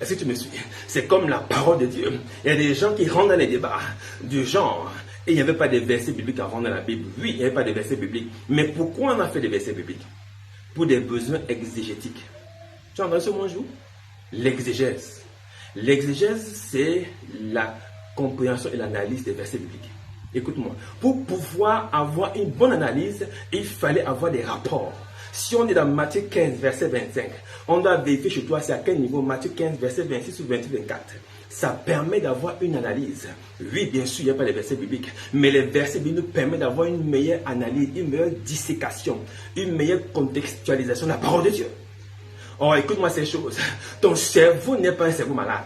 Est-ce que tu me suis? C'est comme la parole de Dieu. Il y a des gens qui rentrent dans les débats du genre, et il n'y avait pas de versets bibliques avant dans la Bible. Oui, il n'y avait pas de versets bibliques. Mais pourquoi on a fait des versets bibliques? Pour des besoins exégétiques. Tu as entendu ce mot jour? L'exégèse. L'exégèse, c'est la compréhension et l'analyse des versets bibliques. Écoute-moi, pour pouvoir avoir une bonne analyse, il fallait avoir des rapports. Si on est dans Matthieu 15, verset 25, on doit vérifier chez toi c'est à quel niveau Matthieu 15, verset 26 ou 28-24. Ça permet d'avoir une analyse. Oui, bien sûr, il n'y a pas les versets bibliques, mais les versets bibliques nous permettent d'avoir une meilleure analyse, une meilleure dissécation, une meilleure contextualisation de la parole de Dieu. Oh, écoute-moi ces choses. Ton cerveau n'est pas un cerveau malade.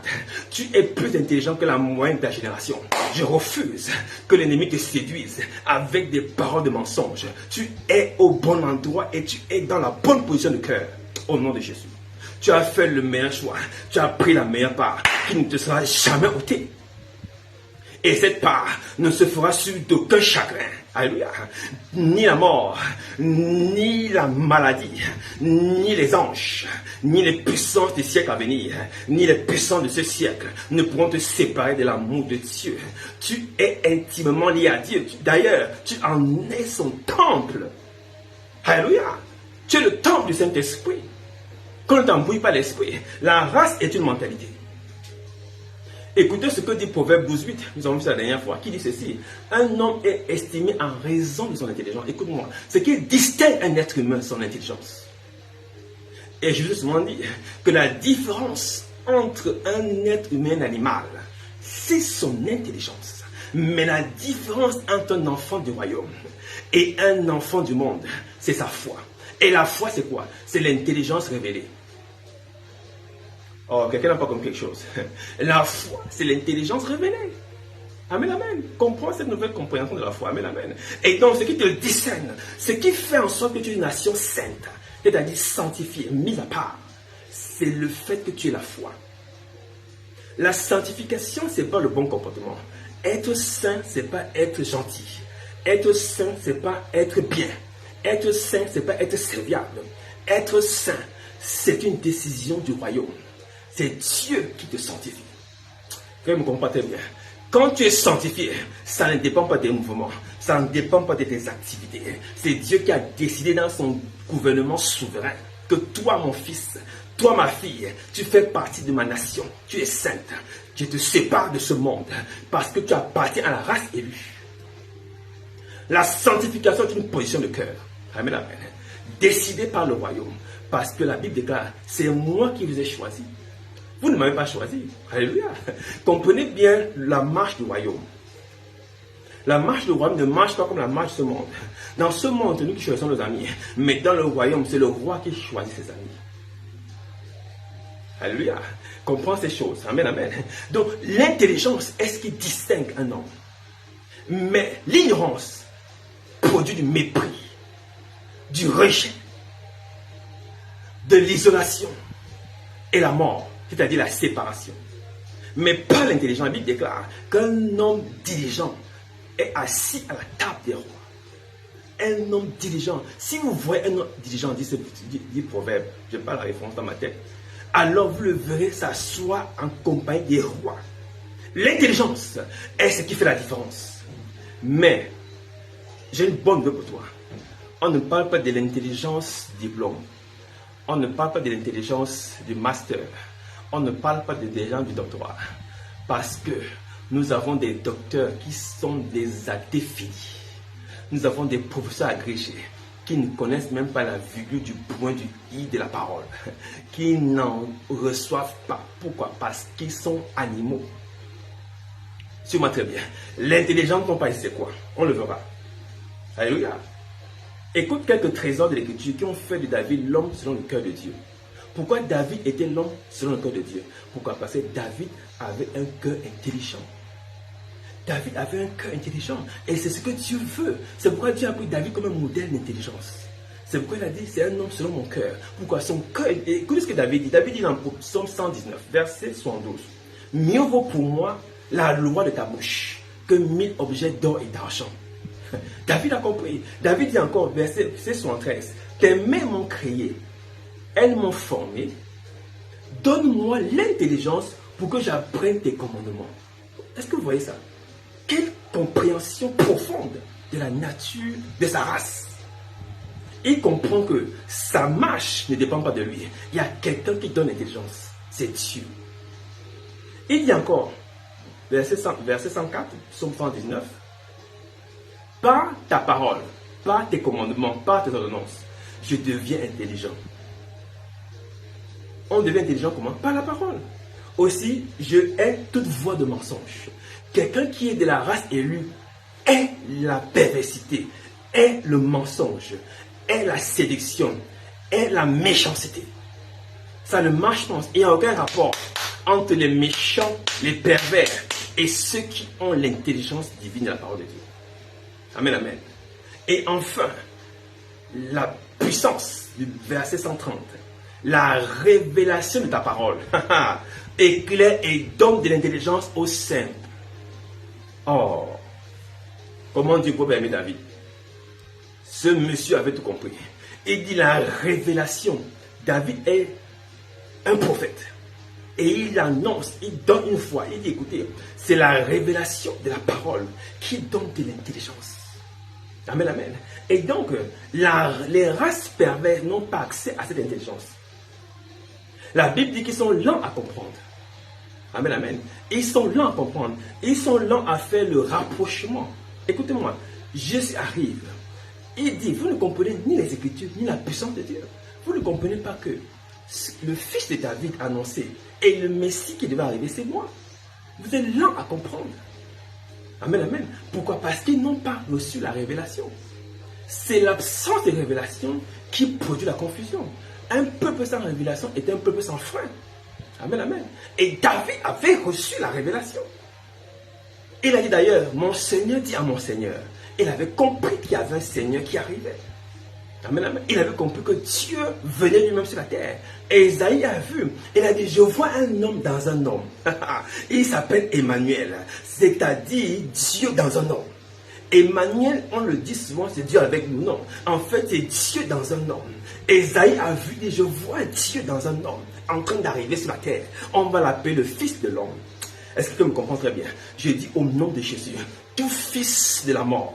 Tu es plus intelligent que la moyenne de ta génération. Je refuse que l'ennemi te séduise avec des paroles de mensonges. Tu es au bon endroit et tu es dans la bonne position de cœur. Au nom de Jésus. Tu as fait le meilleur choix. Tu as pris la meilleure part qui ne te sera jamais ôtée. Et cette part ne se fera sur d'aucun chagrin. Alléluia. Ni la mort, ni la maladie, ni les anges, ni les puissances des siècles à venir, ni les puissances de ce siècle ne pourront te séparer de l'amour de Dieu. Tu es intimement lié à Dieu. D'ailleurs, tu en es son temple. Alléluia. Tu es le temple du Saint-Esprit. Quand ne t'embrouille pas l'esprit, la race est une mentalité. Écoutez ce que dit Proverbe 12:8, nous avons vu ça la dernière fois, qui dit ceci: un homme est estimé en raison de son intelligence. Écoute-moi, ce qui distingue un être humain, son intelligence. Et Jésus souvent dit que la différence entre un être humain et un animal, c'est son intelligence. Mais la différence entre un enfant du royaume et un enfant du monde, c'est sa foi. Et la foi, c'est quoi? C'est l'intelligence révélée. Oh, quelqu'un n'a pas compris quelque chose. La foi, c'est l'intelligence révélée. Amen, amen. Comprends cette nouvelle compréhension de la foi. Amen, amen. Et donc, ce qui te discerne, ce qui fait en sorte que tu es une nation sainte, c'est-à-dire sanctifiée, mise à part, c'est le fait que tu aies la foi. La sanctification, ce n'est pas le bon comportement. Être saint, ce n'est pas être gentil. Être saint, ce n'est pas être bien. Être saint, ce n'est pas être serviable. Être saint, c'est une décision du royaume. C'est Dieu qui te sanctifie. Vous me comprenez bien. Quand tu es sanctifié, ça ne dépend pas des mouvements, ça ne dépend pas de tes activités. C'est Dieu qui a décidé dans son gouvernement souverain que toi, mon fils, toi, ma fille, tu fais partie de ma nation. Tu es sainte. Je te sépare de ce monde parce que tu appartiens à la race élue. La sanctification est une position de cœur. Amen, amen. Décidée par le royaume. Parce que la Bible déclare, c'est moi qui vous ai choisi. Vous ne m'avez pas choisi. Alléluia. Comprenez bien la marche du royaume. La marche du royaume ne marche pas comme la marche de ce monde. Dans ce monde, c'est nous qui choisissons nos amis. Mais dans le royaume, c'est le roi qui choisit ses amis. Alléluia. Comprends ces choses. Amen, amen. Donc, l'intelligence est ce qui distingue un homme. Mais l'ignorance produit du mépris, du rejet, de l'isolation et la mort, c'est-à-dire la séparation. Mais pas l'intelligence. La Bible déclare qu'un homme diligent est assis à la table des rois. Un homme diligent. Si vous voyez un homme diligent, dit Proverbe, je n'ai pas la référence dans ma tête, alors vous le verrez s'asseoir en compagnie des rois. L'intelligence est ce qui fait la différence. Mais, j'ai une bonne nouvelle pour toi. On ne parle pas de l'intelligence diplôme. On ne parle pas de l'intelligence du master. On ne parle pas de des gens du doctorat. Parce que nous avons des docteurs qui sont des athées finis. Nous avons des professeurs agrégés qui ne connaissent même pas la virgule du point du i de la parole. Qui n'en reçoivent pas. Pourquoi? Parce qu'ils sont animaux. Suis-moi très bien. L'intelligence qu'on parle, c'est quoi? On le verra. Alléluia. Écoute quelques trésors de l'Écriture qui ont fait de David l'homme selon le cœur de Dieu. Pourquoi David était l'homme selon le cœur de Dieu? Pourquoi? Parce que David avait un cœur intelligent. David avait un cœur intelligent. Et c'est ce que Dieu veut. C'est pourquoi Dieu a pris David comme un modèle d'intelligence. C'est pourquoi il a dit, c'est un homme selon mon cœur. Pourquoi? Son cœur. Écoutez ce que David dit. David dit dans Psaume 119, verset 72. Mieux vaut pour moi la loi de ta bouche que 1000 objets d'or et d'argent. David a compris. David dit encore, verset 73. Tes mains m'ont créé. Elles m'ont formé. Donne-moi l'intelligence pour que j'apprenne tes commandements. Est-ce que vous voyez ça? Quelle compréhension profonde de la nature de sa race. Il comprend que sa marche ne dépend pas de lui. Il y a quelqu'un qui donne l'intelligence. C'est Dieu. Il dit encore, verset 104, psaume 119. Par ta parole, par tes commandements, par tes ordonnances, je deviens intelligent. On devient intelligent comment? Par la parole. Aussi, je hais toute voix de mensonge. Quelqu'un qui est de la race élue est la perversité, est le mensonge, est la séduction, est la méchanceté. Ça ne marche pas. Il n'y a aucun rapport entre les méchants, les pervers et ceux qui ont l'intelligence divine de la parole de Dieu. Amen, amen. Et enfin, la puissance du verset 130. La révélation de ta parole éclaire et donne de l'intelligence aux simples. Oh, comment Dieu peut aimer David? Ce monsieur avait tout compris. Il dit la révélation. David est un prophète. Et il annonce, il donne une foi. Il dit, écoutez, c'est la révélation de la parole qui donne de l'intelligence. Amen, amen. Et donc, les races perverses n'ont pas accès à cette intelligence. La Bible dit qu'ils sont lents à comprendre. Amen, amen. Ils sont lents à comprendre. Ils sont lents à faire le rapprochement. Écoutez-moi, Jésus arrive. Il dit, vous ne comprenez ni les Écritures, ni la puissance de Dieu. Vous ne comprenez pas que le fils de David annoncé et le Messie qui devait arriver, c'est moi. Vous êtes lents à comprendre. Amen, amen. Pourquoi? Parce qu'ils n'ont pas reçu la révélation. C'est l'absence de révélation qui produit la confusion. Un peuple sans révélation est un peuple sans frein. Amen, amen. Et David avait reçu la révélation. Il a dit d'ailleurs, mon Seigneur dit à mon Seigneur. Il avait compris qu'il y avait un Seigneur qui arrivait. Amen, amen. Il avait compris que Dieu venait lui-même sur la terre. Et Isaïe a vu. Il a dit, je vois un homme dans un homme. Il s'appelle Emmanuel. C'est-à-dire Dieu dans un homme. Emmanuel, on le dit souvent, c'est Dieu avec nous. Non. En fait, c'est Dieu dans un homme. Isaïe a vu, dit, je vois Dieu dans un homme en train d'arriver sur la terre. On va l'appeler le Fils de l'homme. Est-ce que tu me comprends très bien? Je dis au nom de Jésus, tout fils de la mort,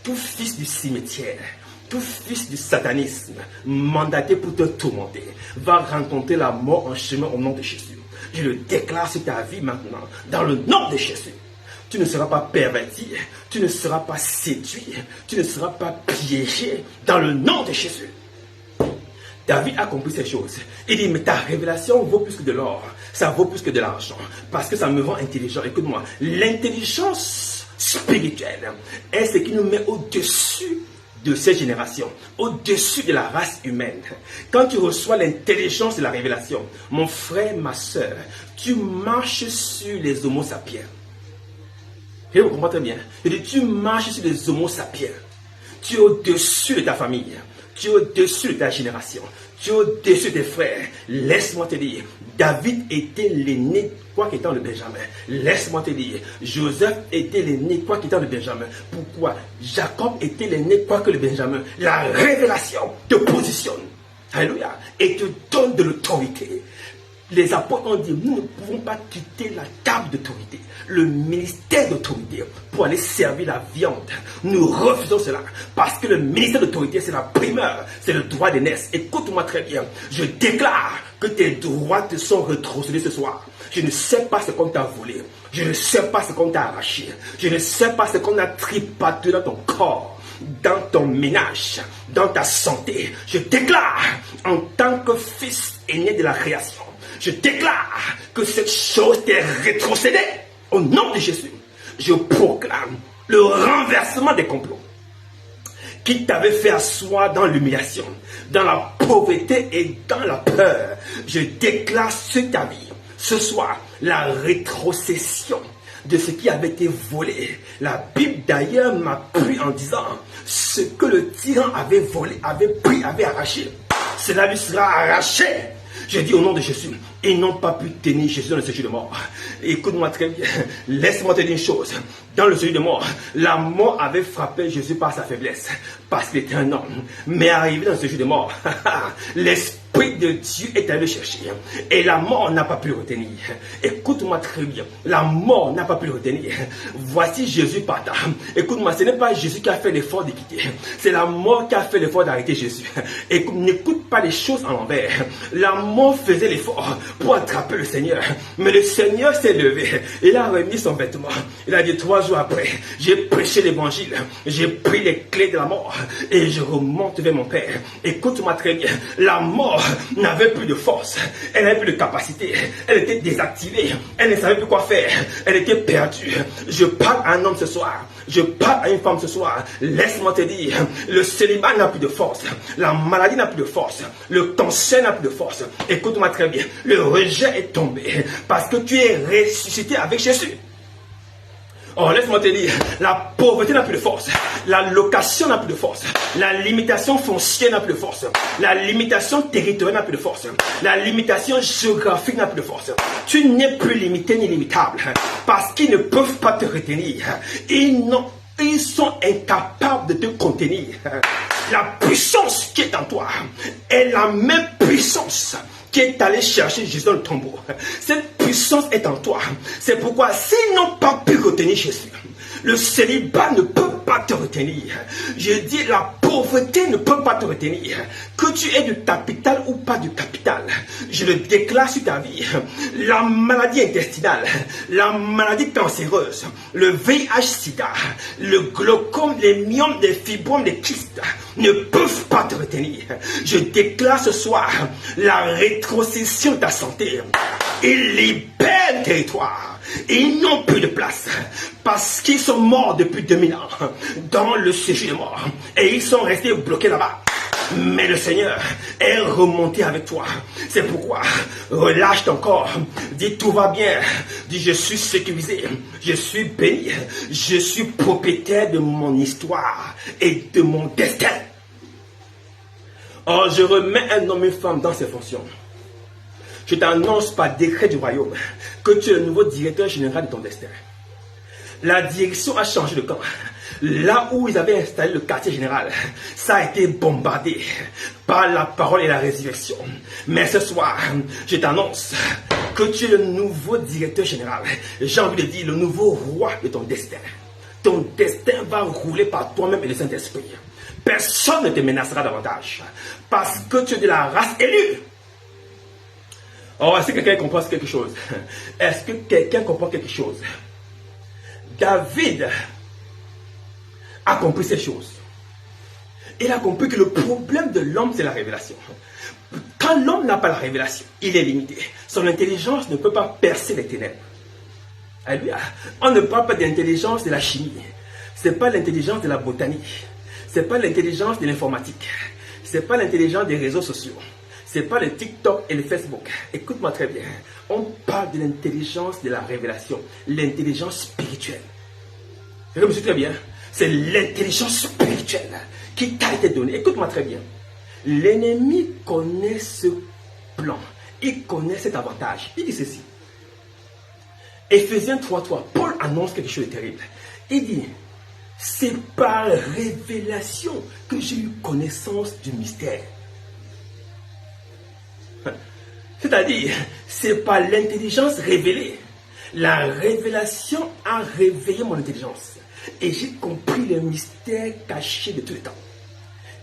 tout fils du cimetière, tout fils du satanisme, mandaté pour te tourmenter, va rencontrer la mort en chemin au nom de Jésus. Je le déclare sur ta vie maintenant, dans le nom de Jésus. Tu ne seras pas perverti, tu ne seras pas séduit, tu ne seras pas piégé, dans le nom de Jésus. David a compris ces choses. Il dit, mais ta révélation vaut plus que de l'or, ça vaut plus que de l'argent, parce que ça me rend intelligent. Écoute-moi, l'intelligence spirituelle est ce qui nous met au-dessus de cette génération, au-dessus de la race humaine. Quand tu reçois l'intelligence de la révélation, mon frère, ma soeur, tu marches sur les homo sapiens. Et vous comprenez très bien. Je dis, tu marches sur les homo sapiens. Tu es au-dessus de ta famille. Tu es au-dessus de ta génération. Tu es au-dessus des frères. Laisse-moi te dire, David était l'aîné, quoi qu'étant le Benjamin. Laisse-moi te dire, Joseph était l'aîné, quoi qu'étant le Benjamin. Pourquoi? Jacob était l'aîné, quoi que le Benjamin. La révélation te positionne. Alléluia. Et te donne de l'autorité. Les apôtres ont dit, nous ne pouvons pas quitter la table d'autorité, le ministère d'autorité, pour aller servir la viande. Nous refusons cela, parce que le ministère d'autorité, c'est la primeur, c'est le droit d'aînesse. Écoute-moi très bien, je déclare que tes droits te sont rétrocédés ce soir. Je ne sais pas ce qu'on t'a volé, je ne sais pas ce qu'on t'a arraché, je ne sais pas ce qu'on a tripaté dans ton corps, dans ton ménage, dans ta santé. Je déclare, en tant que fils aîné de la création, je déclare que cette chose t'est rétrocédée au nom de Jésus. Je proclame le renversement des complots qui t'avaient fait asseoir dans l'humiliation, dans la pauvreté et dans la peur. Je déclare sur ta vie ce soir la rétrocession de ce qui avait été volé. La Bible d'ailleurs m'a pris en disant ce que le tyran avait volé, avait pris, avait arraché, cela lui sera arraché. Je dis au nom de Jésus, ils n'ont pas pu tenir Jésus dans le séjour de mort. Écoute-moi très bien, laisse-moi te dire une chose. Dans le séjour de mort, la mort avait frappé Jésus par sa faiblesse, parce qu'il était un homme. Mais arrivé dans le séjour de mort, l'esprit de Dieu est allé le chercher. Et la mort n'a pas pu le retenir. Écoute-moi très bien. La mort n'a pas pu le retenir. Voici Jésus partant. Écoute-moi, ce n'est pas Jésus qui a fait l'effort de quitter. C'est la mort qui a fait l'effort d'arrêter Jésus. Écoute, n'écoute pas les choses en l'envers. La mort faisait l'effort pour attraper le Seigneur. Mais le Seigneur s'est levé. Il a remis son vêtement. Il a dit 3 jours après, j'ai prêché l'évangile. J'ai pris les clés de la mort. Et je remonte vers mon Père. Écoute-moi très bien. La mort n'avait plus de force. Elle n'avait plus de capacité. Elle était désactivée. Elle ne savait plus quoi faire. Elle était perdue. Je parle à un homme ce soir. Je parle à une femme ce soir. Laisse-moi te dire, le célibat n'a plus de force. La maladie n'a plus de force. Le cancer n'a plus de force. Écoute-moi très bien. Le rejet est tombé parce que tu es ressuscité avec Jésus. Oh, laisse-moi te dire, la pauvreté n'a plus de force. La location n'a plus de force. La limitation foncière n'a plus de force. La limitation territoriale n'a plus de force. La limitation géographique n'a plus de force. Tu n'es plus limité ni limitable parce qu'ils ne peuvent pas te retenir. Ils sont incapables de te contenir. La puissance qui est en toi est la même puissance qui est allé chercher Jésus dans le tombeau. Cette puissance est en toi. C'est pourquoi s'ils n'ont pas pu retenir Jésus, le célibat ne peut pas te retenir. Je dis, la pauvreté ne peut pas te retenir. Que tu aies du capital ou pas du capital, je le déclare sur ta vie. La maladie intestinale, la maladie cancéreuse, le VIH-Sida, le glaucome, les myomes, les fibromes, les kystes ne peuvent pas te retenir. Je déclare ce soir la rétrocession de ta santé. Il libère le territoire. Ils n'ont plus de place parce qu'ils sont morts depuis 2000 ans dans le séjour des morts et ils sont restés bloqués là-bas. Mais le Seigneur est remonté avec toi. C'est pourquoi relâche ton corps. Dis tout va bien. Dis je suis sécurisé. Je suis béni. Je suis propriétaire de mon histoire et de mon destin. Oh, je remets un homme et une femme dans ses fonctions. Je t'annonce par décret du royaume que tu es le nouveau directeur général de ton destin. La direction a changé de camp. Là où ils avaient installé le quartier général, ça a été bombardé par la parole et la résurrection. Mais ce soir, je t'annonce que tu es le nouveau directeur général. J'ai envie de dire le nouveau roi de ton destin. Ton destin va rouler par toi-même et le Saint-Esprit. Personne ne te menacera davantage parce que tu es de la race élue. Oh, est-ce que quelqu'un comprend quelque chose? Est-ce que quelqu'un comprend quelque chose? David a compris ces choses. Il a compris que le problème de l'homme, c'est la révélation. Quand l'homme n'a pas la révélation, il est limité. Son intelligence ne peut pas percer les ténèbres. Alléluia. On ne parle pas d'intelligence de la chimie. Ce n'est pas l'intelligence de la botanique. Ce n'est pas l'intelligence de l'informatique. Ce n'est pas l'intelligence des réseaux sociaux. Ce n'est pas le TikTok et le Facebook. Écoute-moi très bien. On parle de l'intelligence de la révélation. L'intelligence spirituelle. Je me suis très bien. C'est l'intelligence spirituelle qui t'a été donnée. Écoute-moi très bien. L'ennemi connaît ce plan. Il connaît cet avantage. Il dit ceci. Éphésiens 3:3. Paul annonce quelque chose de terrible. Il dit, c'est par révélation que j'ai eu connaissance du mystère. C'est-à-dire, c'est par l'intelligence révélée. La révélation a réveillé mon intelligence. Et j'ai compris le mystère caché de tout le temps.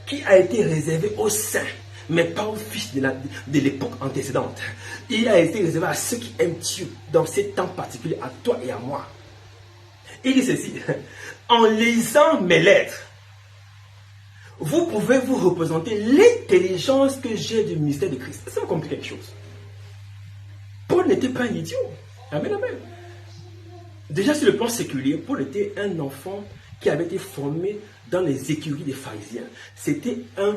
Qui a été réservé aux saints, mais pas aux fils de l'époque antécédente. Il a été réservé à ceux qui aiment Dieu dans ces temps particuliers, à toi et à moi. Il dit ceci, en lisant mes lettres, vous pouvez vous représenter l'intelligence que j'ai du mystère de Christ. Ça me complique quelque chose. Paul n'était pas un idiot. Amen, amen. Déjà sur le plan séculier, Paul était un enfant qui avait été formé dans les écuries des pharisiens. C'était un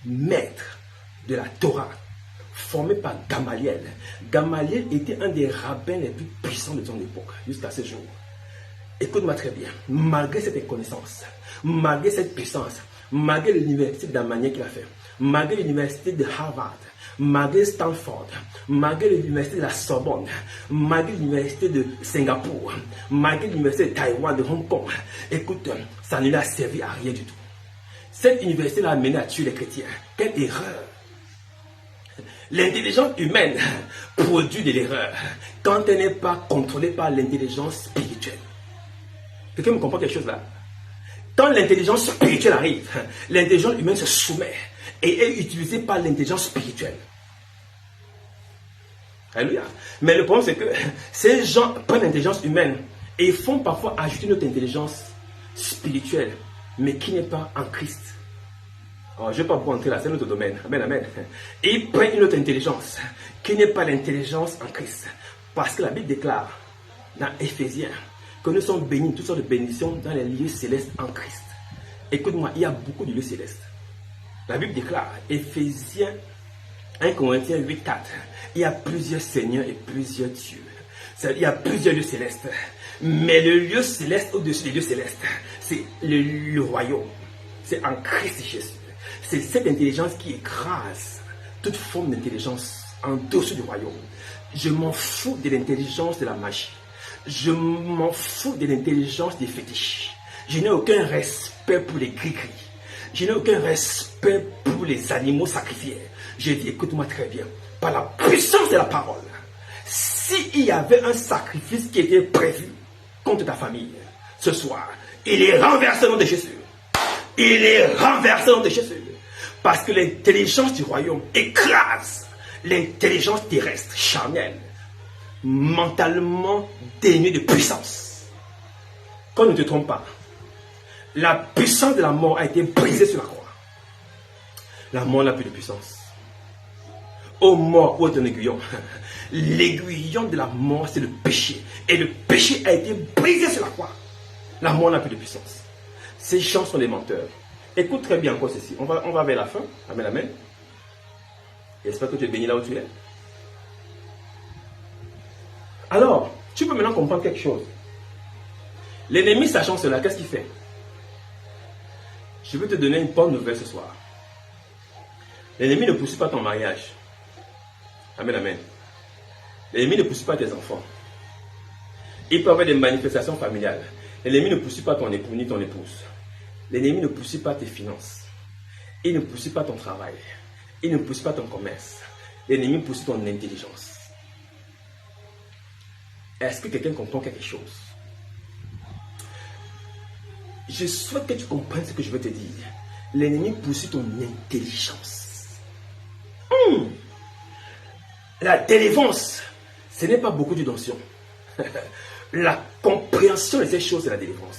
maître de la Torah, formé par Gamaliel. Gamaliel était un des rabbins les plus puissants de son époque, jusqu'à ce jour. Écoute-moi très bien, malgré cette connaissance, malgré cette puissance, malgré l'université d'Amania qu'il a fait, malgré l'université de Harvard, malgré Stanford, malgré l'université de la Sorbonne, malgré l'université de Singapour, malgré l'université de Taïwan, de Hong Kong, écoute, ça ne lui a servi à rien du tout. Cette université l'a amené à tuer les chrétiens. Quelle erreur! L'intelligence humaine produit de l'erreur quand elle n'est pas contrôlée par l'intelligence spirituelle. Quelqu'un me comprend quelque chose là? Quand l'intelligence spirituelle arrive, l'intelligence humaine se soumet et est utilisée par l'intelligence spirituelle. Alléluia. Mais le problème, c'est que ces gens prennent l'intelligence humaine et font parfois ajouter notre intelligence spirituelle, mais qui n'est pas en Christ. Alors, je ne vais pas vous entrer là, c'est notre domaine. Amen, amen. Et ils prennent une autre intelligence qui n'est pas l'intelligence en Christ. Parce que la Bible déclare dans Éphésiens que nous sommes bénis, toutes sortes de bénédictions dans les lieux célestes en Christ. Écoute-moi, il y a beaucoup de lieux célestes. La Bible déclare, Éphésiens 1 Corinthiens 8, 4, il y a plusieurs seigneurs et plusieurs dieux. Il y a plusieurs lieux célestes. Mais le lieu céleste au-dessus des lieux célestes, c'est le royaume. C'est en Christ Jésus. C'est cette intelligence qui écrase toute forme d'intelligence en dessous du royaume. Je m'en fous de l'intelligence de la magie. Je m'en fous de l'intelligence des fétiches. Je n'ai aucun respect pour les gris-gris. Je n'ai aucun respect pour les animaux sacrifiés. Je dis, écoute-moi très bien, par la puissance de la parole, s'il y avait un sacrifice qui était prévu contre ta famille, ce soir, il est renversé au nom de Jésus. Il est renversé au nom de Jésus. Parce que l'intelligence du royaume écrase l'intelligence terrestre, charnelle, mentalement dénuée de puissance. Qu'on ne te trompe pas, la puissance de la mort a été brisée sur la croix. La mort n'a plus de puissance. Ô mort, ô ton aiguillon. L'aiguillon de la mort, c'est le péché. Et le péché a été brisé sur la croix. La mort n'a plus de puissance. Ces gens sont des menteurs. Écoute très bien encore ceci. On va vers la fin. Amen, amen. J'espère que tu es béni là où tu es. Alors, tu peux maintenant comprendre quelque chose. L'ennemi, sachant cela, qu'est-ce qu'il fait? Je veux te donner une bonne nouvelle ce soir. L'ennemi ne poursuit pas ton mariage. Amen, amen. L'ennemi ne poursuit pas tes enfants. Il peut y avoir des manifestations familiales. L'ennemi ne poursuit pas ton époux ni ton épouse. L'ennemi ne poursuit pas tes finances. Il ne poursuit pas ton travail. Il ne poursuit pas ton commerce. L'ennemi poursuit ton intelligence. Est-ce que quelqu'un comprend quelque chose? Je souhaite que tu comprennes ce que je veux te dire. L'ennemi poursuit ton intelligence. La délivrance, ce n'est pas beaucoup de notions. La compréhension de ces choses, c'est la délivrance.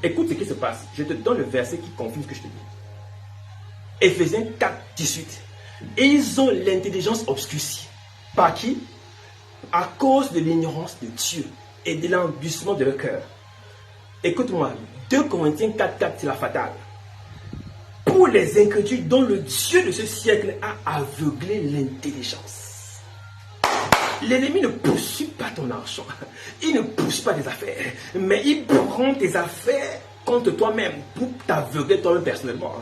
Écoute ce qui se passe. Je te donne le verset qui confirme ce que je te dis. Éphésiens 4, 18. Et ils ont l'intelligence obscurcie. Par qui? À cause de l'ignorance de Dieu et de l'endurcissement de leur cœur. Écoute-moi, 2 Corinthiens 4, 4, c'est la fatale. Pour les incrédules dont le Dieu de ce siècle a aveuglé l'intelligence. L'ennemi ne poursuit pas ton argent. Il ne poursuit pas tes affaires. Mais il prend tes affaires contre toi-même pour t'aveugler toi-même personnellement.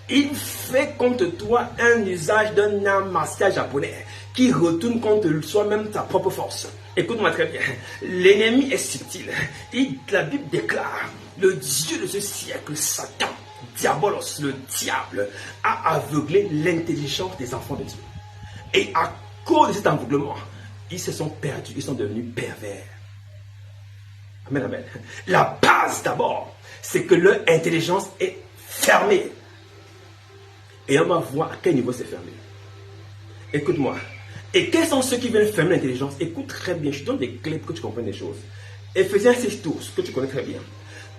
Il fait contre toi un usage d'un art martial japonais qui retourne contre soi-même ta propre force. Écoute-moi très bien. L'ennemi est subtil. La Bible déclare, le Dieu de ce siècle, Satan, Diabolos, le diable, a aveuglé l'intelligence des enfants de Dieu. Et à cause de cet aveuglement, ils se sont perdus, ils sont devenus pervers. Amen, amen. La base d'abord, c'est que leur intelligence est fermée. Et on va voir à quel niveau c'est fermé. Écoute-moi. Et quels sont ceux qui viennent fermer l'intelligence? Écoute très bien, je te donne des clés pour que tu comprennes des choses. Éphésiens 6, 12, que tu connais très bien.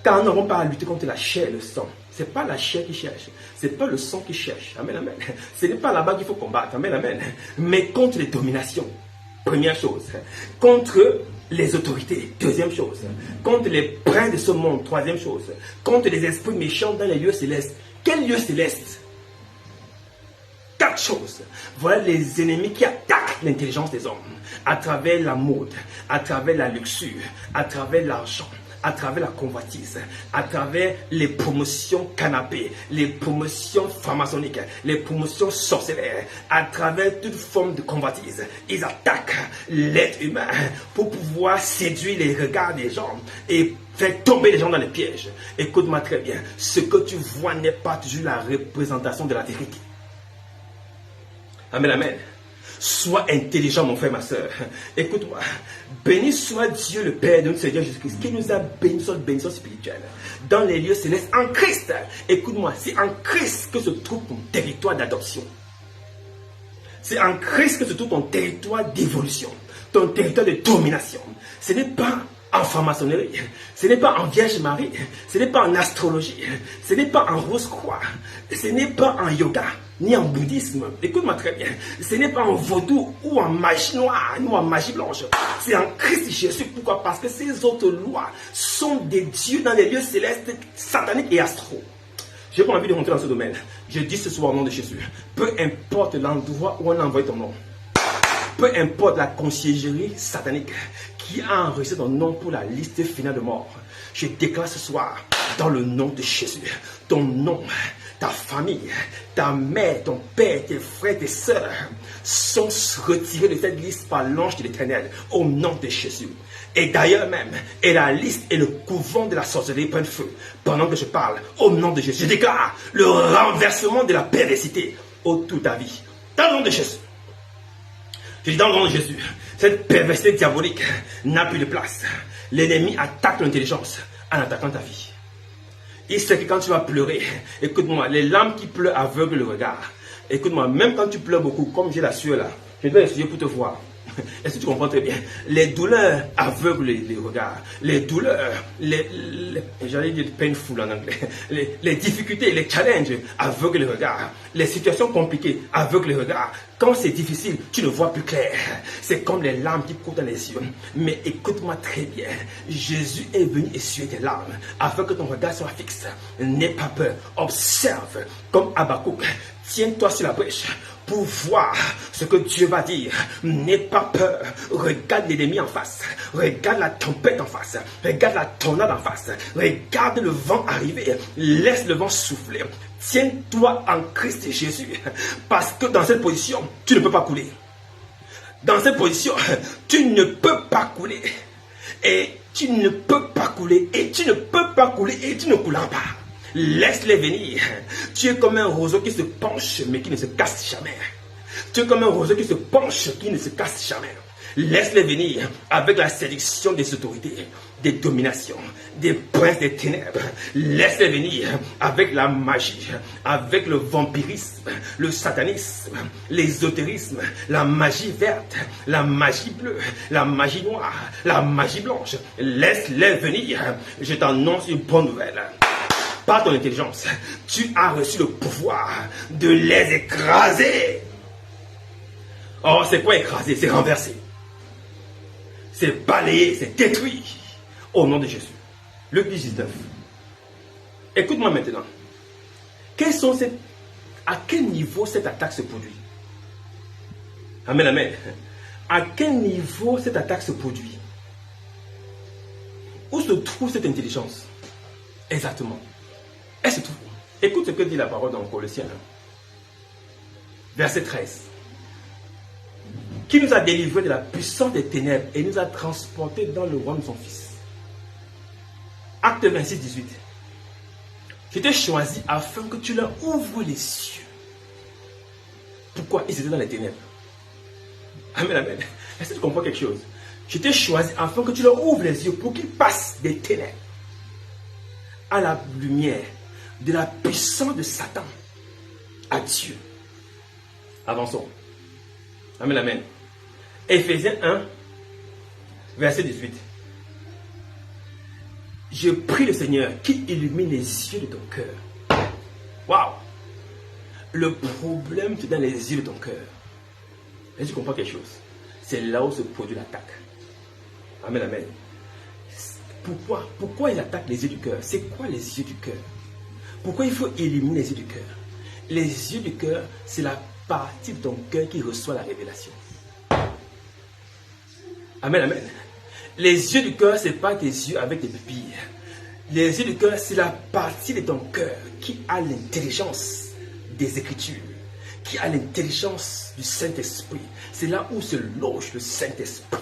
Car nous n'avons pas à lutter contre la chair et le sang. Ce n'est pas la chair qui cherche. Ce n'est pas le sang qui cherche. Amen, amen. Ce n'est pas là-bas qu'il faut combattre. Amen, amen. Mais contre les dominations. Première chose. Contre les autorités. Deuxième chose. Contre les princes de ce monde. Troisième chose. Contre les esprits méchants dans les lieux célestes. Quels lieux célestes? 4 choses. Voilà les ennemis qui attaquent l'intelligence des hommes. À travers la mode. À travers la luxure. À travers l'argent. À travers la convoitise, à travers les promotions canapés, les promotions franc-maçonniques, les promotions sorcellaires, à travers toute forme de convoitise. Ils attaquent l'être humain pour pouvoir séduire les regards des gens et faire tomber les gens dans les pièges. Écoute-moi très bien, ce que tu vois n'est pas toujours la représentation de la vérité. Amen, amen. Sois intelligent, mon frère, ma soeur. Écoute-moi. Béni soit Dieu le Père de notre Seigneur Jésus-Christ, qui nous a bénis sur bénédiction spirituelle dans les lieux célestes en Christ. Écoute-moi, c'est en Christ que se trouve ton territoire d'adoption. C'est en Christ que se trouve ton territoire d'évolution, ton territoire de domination. Ce n'est pas en franc-maçonnerie, ce n'est pas en Vierge Marie, ce n'est pas en astrologie, ce n'est pas en rose-croix, ce n'est pas en yoga, ni en bouddhisme. Écoute-moi très bien, ce n'est pas en vaudou ou en magie noire, ni en magie blanche. C'est en Christ Jésus. Pourquoi? Parce que ces autres lois sont des dieux dans les lieux célestes, sataniques et astraux. Je n'ai pas envie de rentrer dans ce domaine. Je dis ce soir au nom de Jésus, peu importe l'endroit où on a envoyé ton nom, peu importe la conciergerie satanique qui a enregistré ton nom pour la liste finale de mort, je déclare ce soir, dans le nom de Jésus, ton nom, ta famille, ta mère, ton père, tes frères, tes sœurs sont retirés de cette liste par l'ange de l'Éternel, au nom de Jésus. Et d'ailleurs même, et la liste et le couvent de la sorcellerie prennent feu. Pendant que je parle, au nom de Jésus, je déclare le renversement de la perversité autour de ta vie. Dans le nom de Jésus. Je dis dans le nom de Jésus, cette perversité diabolique n'a plus de place. L'ennemi attaque l'intelligence en attaquant ta vie. Il sait que quand tu vas pleurer, écoute-moi, les larmes qui pleurent aveuglent le regard. Écoute-moi, même quand tu pleures beaucoup, comme j'ai la sueur là, je dois essayer pour te voir. Est-ce que tu comprends très bien? Les douleurs aveuglent les regards. Les douleurs, j'allais dire painful en anglais. Les difficultés, les challenges aveuglent les regards. Les situations compliquées aveuglent les regards. Quand c'est difficile, tu ne vois plus clair. C'est comme les larmes qui coulent dans les yeux. Mais écoute-moi très bien. Jésus est venu essuyer tes larmes afin que ton regard soit fixe. N'aie pas peur. Observe comme Habakkuk. Tiens-toi sur la brèche pour voir ce que Dieu va dire. N'aie pas peur. Regarde l'ennemi en face. Regarde la tempête en face. Regarde la tornade en face. Regarde le vent arriver. Laisse le vent souffler. Tiens-toi en Christ Jésus. Parce que dans cette position, tu ne peux pas couler. Dans cette position, tu ne peux pas couler. Et tu ne peux pas couler. Et tu ne peux pas couler. Et tu ne couleras pas. Laisse-les venir. Tu es comme un roseau qui se penche mais qui ne se casse jamais. Tu es comme un roseau qui se penche qui ne se casse jamais. Laisse-les venir avec la séduction des autorités, des dominations, des princes des ténèbres. Laisse-les venir avec la magie, avec le vampirisme, le satanisme, l'ésotérisme, la magie verte, la magie bleue, la magie noire, la magie blanche. Laisse-les venir. Je t'annonce une bonne nouvelle. Par ton intelligence, tu as reçu le pouvoir de les écraser. Oh, c'est quoi écraser? C'est renverser. C'est balayer, c'est détruire. Au nom de Jésus. Luc 19. Écoute-moi maintenant. À quel niveau cette attaque se produit? Amen, amen. À quel niveau cette attaque se produit? Où se trouve cette intelligence? Exactement. Elle se trouve. Écoute ce que dit la parole dans Colossiens. Verset 13. Qui nous a délivrés de la puissance des ténèbres et nous a transportés dans le royaume de son Fils. Acte 26, 18. Je t'ai choisi afin que tu leur ouvres les yeux. Pourquoi ils étaient dans les ténèbres? Amen, amen. Est-ce que tu comprends quelque chose? Je t'ai choisi afin que tu leur ouvres les yeux pour qu'ils passent des ténèbres à la lumière de la puissance de Satan à Dieu. Avançons. Amen, amen. Éphésiens 1, verset 18. Je prie le Seigneur qui illumine les yeux de ton cœur. Waouh! Le problème, c'est dans les yeux de ton cœur. Est-ce que tu comprends quelque chose? C'est là où se produit l'attaque. Amen, amen. Pourquoi il attaque les yeux du cœur? C'est quoi les yeux du cœur? Pourquoi il faut illuminer les yeux du cœur? Les yeux du cœur, c'est la partie de ton cœur qui reçoit la révélation. Amen, amen. Les yeux du cœur, ce n'est pas tes yeux avec tes pupilles. Les yeux du cœur, c'est la partie de ton cœur qui a l'intelligence des Écritures, qui a l'intelligence du Saint-Esprit. C'est là où se loge le Saint-Esprit,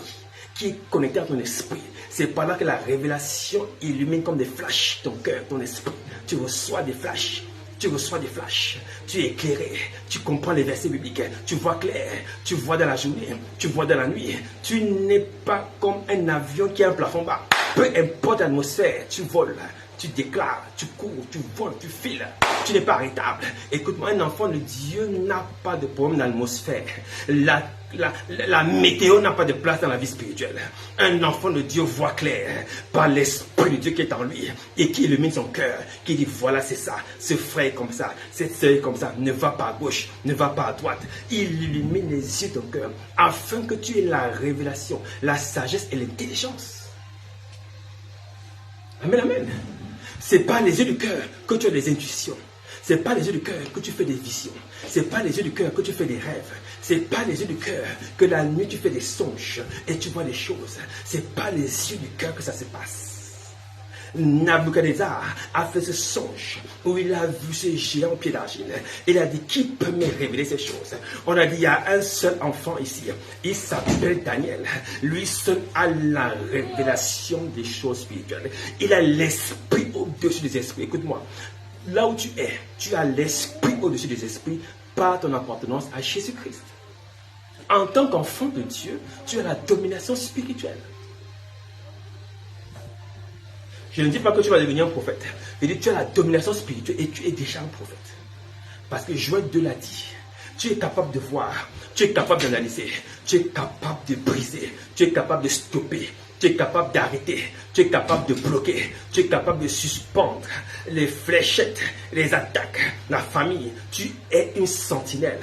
qui est connecté à ton esprit. C'est par là que la révélation illumine comme des flashs ton cœur, ton esprit. Tu reçois des flashs. tu reçois des flashs, tu es éclairé, tu comprends les versets bibliques, tu vois clair, tu vois dans la journée, tu vois dans la nuit. Tu n'es pas comme un avion qui a un plafond bas. Peu importe l'atmosphère, tu voles, tu déclares, tu cours, tu voles, tu files. Tu n'es pas arrêtable. Écoute-moi, un enfant de Dieu n'a pas de problème dans l'atmosphère. La météo n'a pas de place dans la vie spirituelle. Un enfant de Dieu voit clair par l'Esprit de Dieu qui est en lui et qui illumine son cœur, qui dit voilà c'est ça, ce frère est comme ça, cette sœur est comme ça, ne va pas à gauche, ne va pas à droite. Il illumine les yeux de ton cœur afin que tu aies la révélation, la sagesse et l'intelligence. Amen, amen. C'est pas les yeux du cœur que tu as des intuitions. C'est pas les yeux du cœur que tu fais des visions. C'est pas les yeux du cœur que tu fais des rêves. C'est pas les yeux du cœur que la nuit tu fais des songes et tu vois des choses. C'est pas les yeux du cœur que ça se passe. Nabuchodonosor a fait ce songe où il a vu ce géant au pied d'argile. Il a dit qui peut me révéler ces choses? On a dit il y a un seul enfant ici. Il s'appelle Daniel. Lui seul a la révélation des choses spirituelles. Il a l'esprit au-dessus des esprits. Écoute-moi. Là où tu es, tu as l'esprit au-dessus des esprits par ton appartenance à Jésus-Christ. En tant qu'enfant de Dieu, tu as la domination spirituelle. Je ne dis pas que tu vas devenir un prophète. Je dis que tu as la domination spirituelle et tu es déjà un prophète. Parce que Joël 2 l'a dit. Tu es capable de voir, tu es capable d'analyser, tu es capable de briser, tu es capable de stopper. Tu es capable d'arrêter, tu es capable de bloquer, tu es capable de suspendre les fléchettes, les attaques, la famille. Tu es une sentinelle,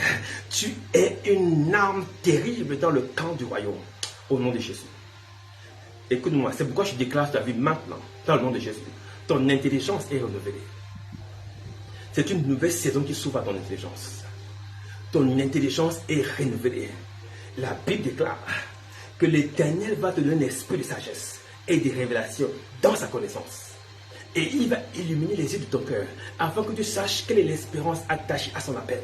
tu es une arme terrible dans le camp du royaume, au nom de Jésus. Écoute-moi, c'est pourquoi je déclare ta vie maintenant, dans le nom de Jésus. Ton intelligence est renouvelée. C'est une nouvelle saison qui s'ouvre à ton intelligence. Ton intelligence est renouvelée. La Bible déclare que l'Éternel va te donner un esprit de sagesse et de révélation dans sa connaissance. Et il va illuminer les yeux de ton cœur afin que tu saches quelle est l'espérance attachée à son appel.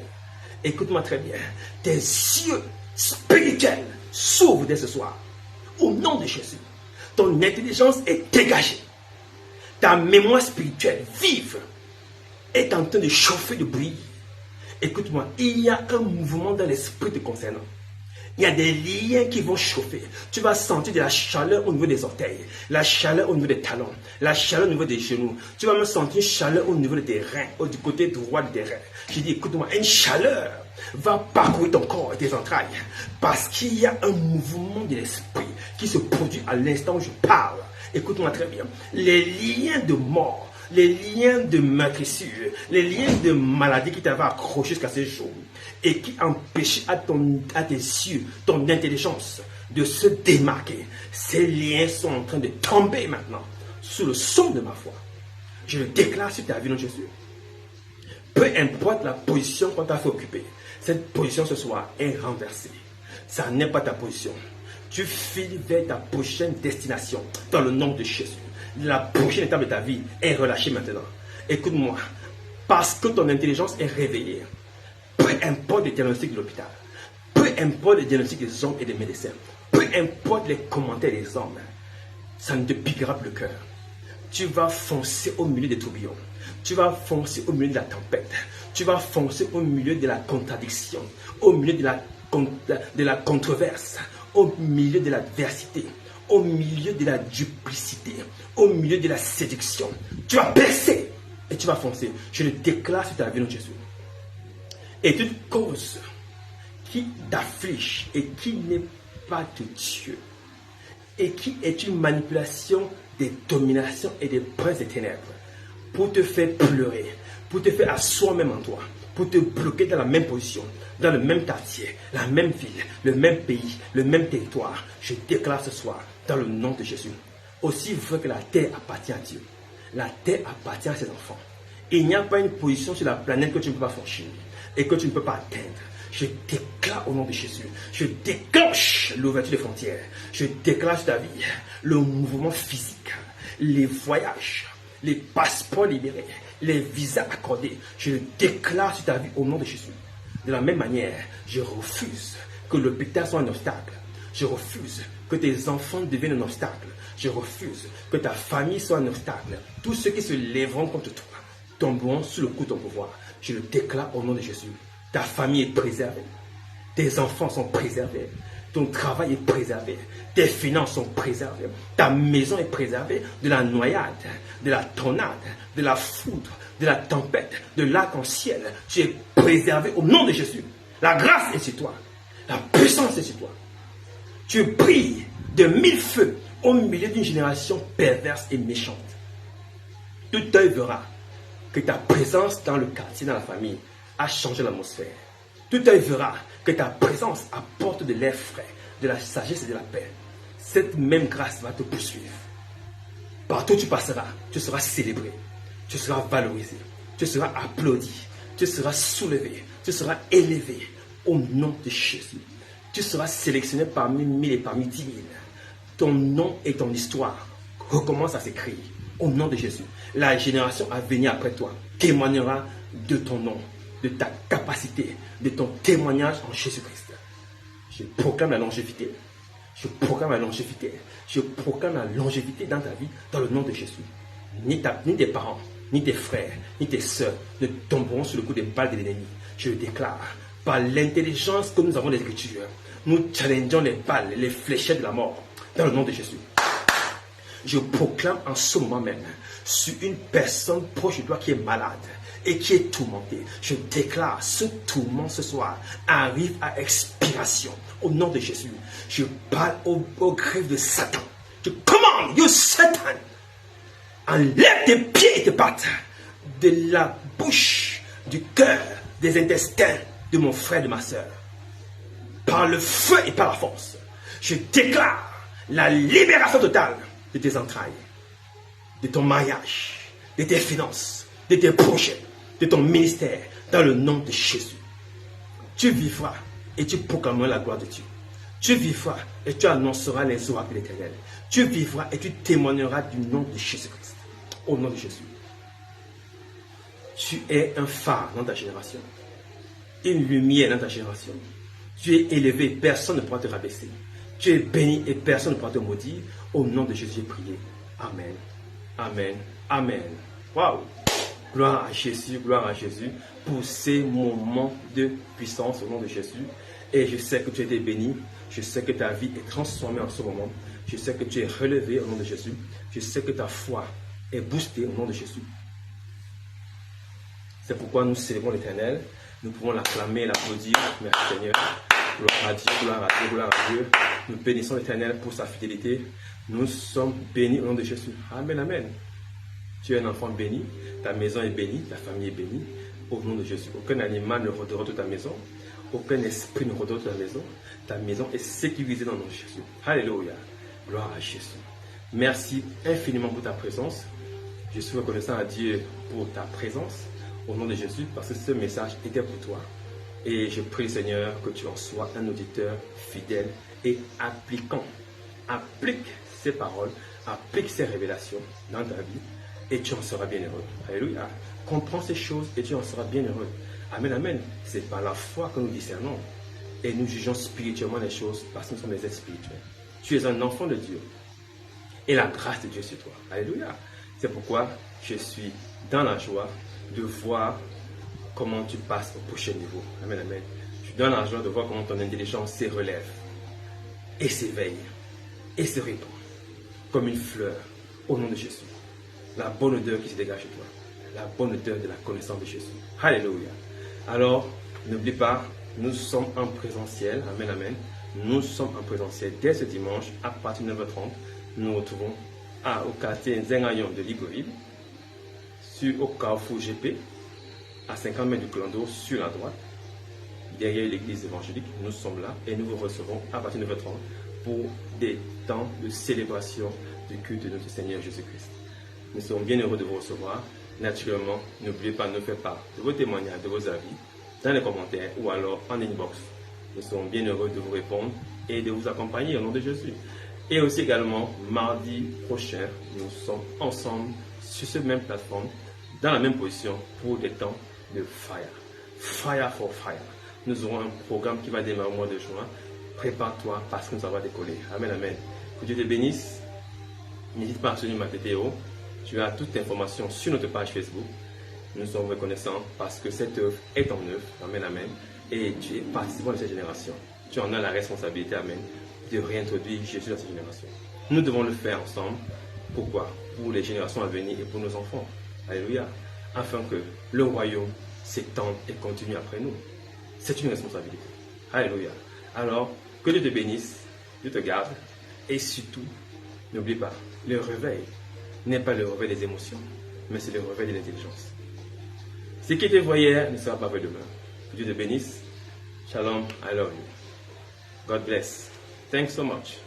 Écoute-moi très bien. Tes yeux spirituels s'ouvrent dès ce soir. Au nom de Jésus. Ton intelligence est dégagée. Ta mémoire spirituelle vive est en train de chauffer, de briller. Écoute-moi, il y a un mouvement dans l'esprit te concernant. Il y a des liens qui vont chauffer. Tu vas sentir de la chaleur au niveau des orteils, la chaleur au niveau des talons, la chaleur au niveau des genoux. Tu vas me sentir une chaleur au niveau de tes reins, du côté droit de tes reins. Je dis, écoute-moi, une chaleur va parcourir ton corps et tes entrailles. Parce qu'il y a un mouvement de l'esprit qui se produit à l'instant où je parle. Écoute-moi très bien. Les liens de mort, les liens de meurtrissure, les liens de maladie qui t'avaient accroché jusqu'à ce jour et qui empêchaient à tes yeux, ton intelligence de se démarquer. Ces liens sont en train de tomber maintenant sous le son de ma foi. Je le déclare sur ta vie, non Jésus. Peu importe la position qu'on t'a fait occuper, cette position ce soir est renversée. Ça n'est pas ta position. Tu files vers ta prochaine destination dans le nom de Jésus. La prochaine étape de ta vie est relâchée maintenant. Écoute-moi, parce que ton intelligence est réveillée, peu importe les diagnostics de l'hôpital, peu importe les diagnostics des hommes et des médecins, peu importe les commentaires des hommes, ça ne te piquera plus le cœur. Tu vas foncer au milieu des tourbillons. Tu vas foncer au milieu de la tempête. Tu vas foncer au milieu de la contradiction, au milieu de la controverse, au milieu de l'adversité, au milieu de la duplicité, au milieu de la séduction. Tu vas percer et tu vas foncer. Je le déclare sur ta vie, non Jésus. Et toute cause qui t'afflige et qui n'est pas de Dieu et qui est une manipulation des dominations et des princes des ténèbres pour te faire pleurer, pour te faire asseoir même en toi, pour te bloquer dans la même position, dans le même quartier, la même ville, le même pays, le même territoire. Je déclare ce soir, dans le nom de Jésus, aussi vrai que la terre appartient à Dieu, la terre appartient à ses enfants. Il n'y a pas une position sur la planète que tu ne peux pas franchir et que tu ne peux pas atteindre. Je déclare au nom de Jésus, je déclenche l'ouverture des frontières, je déclare sur ta vie le mouvement physique, les voyages, les passeports libérés, les visas accordés. Je le déclare sur ta vie au nom de Jésus. De la même manière, je refuse que l'hôpital soit un obstacle. Je refuse que tes enfants deviennent un obstacle. Je refuse que ta famille soit un obstacle. Tous ceux qui se lèveront contre toi tomberont sous le coup de ton pouvoir. Je le déclare au nom de Jésus. Ta famille est préservée. Tes enfants sont préservés. Ton travail est préservé. Tes finances sont préservées. Ta maison est préservée de la noyade, de la tornade, de la foudre, de la tempête, de l'arc-en-ciel. Tu es préservé au nom de Jésus. La grâce est sur toi. La puissance est sur toi. Tu brilles de 1000 feux au milieu d'une génération perverse et méchante. Tout œil verra que ta présence dans le quartier, dans la famille, a changé l'atmosphère. Tout œil verra que ta présence apporte de l'air frais, de la sagesse et de la paix. Cette même grâce va te poursuivre. Partout où tu passeras, tu seras célébré, tu seras valorisé, tu seras applaudi, tu seras soulevé, tu seras élevé au nom de Jésus. Tu seras sélectionné parmi 1000 et parmi 10 000. Ton nom et ton histoire recommencent à s'écrire au nom de Jésus. La génération à venir après toi témoignera de ton nom, de ta capacité, de ton témoignage en Jésus-Christ. Je proclame la longévité. Je proclame la longévité. Je proclame la longévité dans ta vie, dans le nom de Jésus. Ni tes parents, ni tes frères, ni tes soeurs ne tomberont sur le coup des balles de l'ennemi. Je le déclare. Par l'intelligence que nous avons des Écritures, nous challengeons les balles, les fléchettes de la mort, dans le nom de Jésus. Je proclame en ce moment même, sur une personne proche de toi qui est malade et qui est tourmentée, je déclare ce tourment ce soir arrive à expiration au nom de Jésus. Je parle au greffe de Satan. Je commande, you Satan, enlève tes pieds et tes pattes de la bouche, du cœur, des intestins de mon frère et de ma soeur. Par le feu et par la force, je déclare la libération totale de tes entrailles, de ton mariage, de tes finances, de tes projets, de ton ministère, dans le nom de Jésus. Tu vivras et tu proclameras la gloire de Dieu. Tu vivras et tu annonceras les oracles de l'Éternel. Tu vivras et tu témoigneras du nom de Jésus-Christ. Au nom de Jésus. Tu es un phare dans ta génération. Une lumière dans ta génération. Tu es élevé, personne ne pourra te rabaisser. Tu es béni et personne ne pourra te maudire. Au nom de Jésus, j'ai prié. Amen. Amen. Amen. Waouh! Gloire à Jésus pour ces moments de puissance au nom de Jésus. Et je sais que tu as été béni. Je sais que ta vie est transformée en ce moment. Je sais que tu es relevé au nom de Jésus. Je sais que ta foi est boostée au nom de Jésus. C'est pourquoi nous célébrons l'Éternel. Nous pouvons l'acclamer, l'applaudir. Merci Seigneur. Gloire à Dieu, gloire à Dieu, gloire à Dieu. Nous bénissons l'Éternel pour sa fidélité. Nous sommes bénis au nom de Jésus. Amen, amen. Tu es un enfant béni. Ta maison est bénie. Ta famille est bénie. Au nom de Jésus. Aucun animal ne rôdera de ta maison. Aucun esprit ne rôdera de ta maison. Ta maison est sécurisée dans le nom de Jésus. Alléluia. Gloire à Jésus. Merci infiniment pour ta présence. Je suis reconnaissant à Dieu pour ta présence. Au nom de Jésus, parce que ce message était pour toi. Et je prie, Seigneur, que tu en sois un auditeur fidèle et appliquant. Applique ces paroles, applique ces révélations dans ta vie et tu en seras bien heureux. Alléluia. Comprends ces choses et tu en seras bien heureux. Amen, amen. C'est par la foi que nous discernons et nous jugeons spirituellement les choses parce que nous sommes des êtres spirituels. Tu es un enfant de Dieu et la grâce de Dieu sur toi. Alléluia. C'est pourquoi je suis dans la joie de voir comment tu passes au prochain niveau. Amen, amen. Je suis dans la joie de voir comment ton intelligence se relève et s'éveille et se répand comme une fleur au nom de Jésus. La bonne odeur qui se dégage de toi. La bonne odeur de la connaissance de Jésus. Alléluia. Alors, n'oublie pas, nous sommes en présentiel. Amen, amen. Nous sommes en présentiel dès ce dimanche à partir de 9h30. Nous nous retrouvons au quartier Zengayon de Libreville, au Carrefour GP, à 50 mètres du Clando, sur la droite, derrière l'église évangélique. Nous sommes là et nous vous recevons à partir de 9h30 pour des temps de célébration du culte de notre Seigneur Jésus-Christ. Nous sommes bien heureux de vous recevoir. Naturellement, n'oubliez pas de nous faire part de vos témoignages, de vos avis, dans les commentaires ou alors en inbox. Nous sommes bien heureux de vous répondre et de vous accompagner au nom de Jésus. Et aussi également, mardi prochain, nous sommes ensemble sur cette même plateforme, dans la même position pour des temps de fire. Fire for fire. Nous aurons un programme qui va démarrer au mois de juin. Prépare-toi parce que nous allons décoller. Amen, amen. Que Dieu te bénisse. N'hésite pas à soutenir ma TTO. Tu as toute l'information sur notre page Facebook. Nous sommes reconnaissants parce que cette œuvre est en œuvre, amen, amen, et tu es participant de cette génération. Tu en as la responsabilité, amen, de réintroduire Jésus dans cette génération. Nous devons le faire ensemble. Pourquoi? Pour les générations à venir et pour nos enfants. Alléluia. Afin que le royaume s'étende et continue après nous. C'est une responsabilité. Alléluia. Alors, que Dieu te bénisse, Dieu te garde, et surtout, n'oublie pas, le réveil n'est pas le réveil des émotions, mais c'est le réveil de l'intelligence. Ce qui était vrai hier ne sera pas vrai demain. Que Dieu te bénisse. Shalom, I love you. God bless. Thanks so much.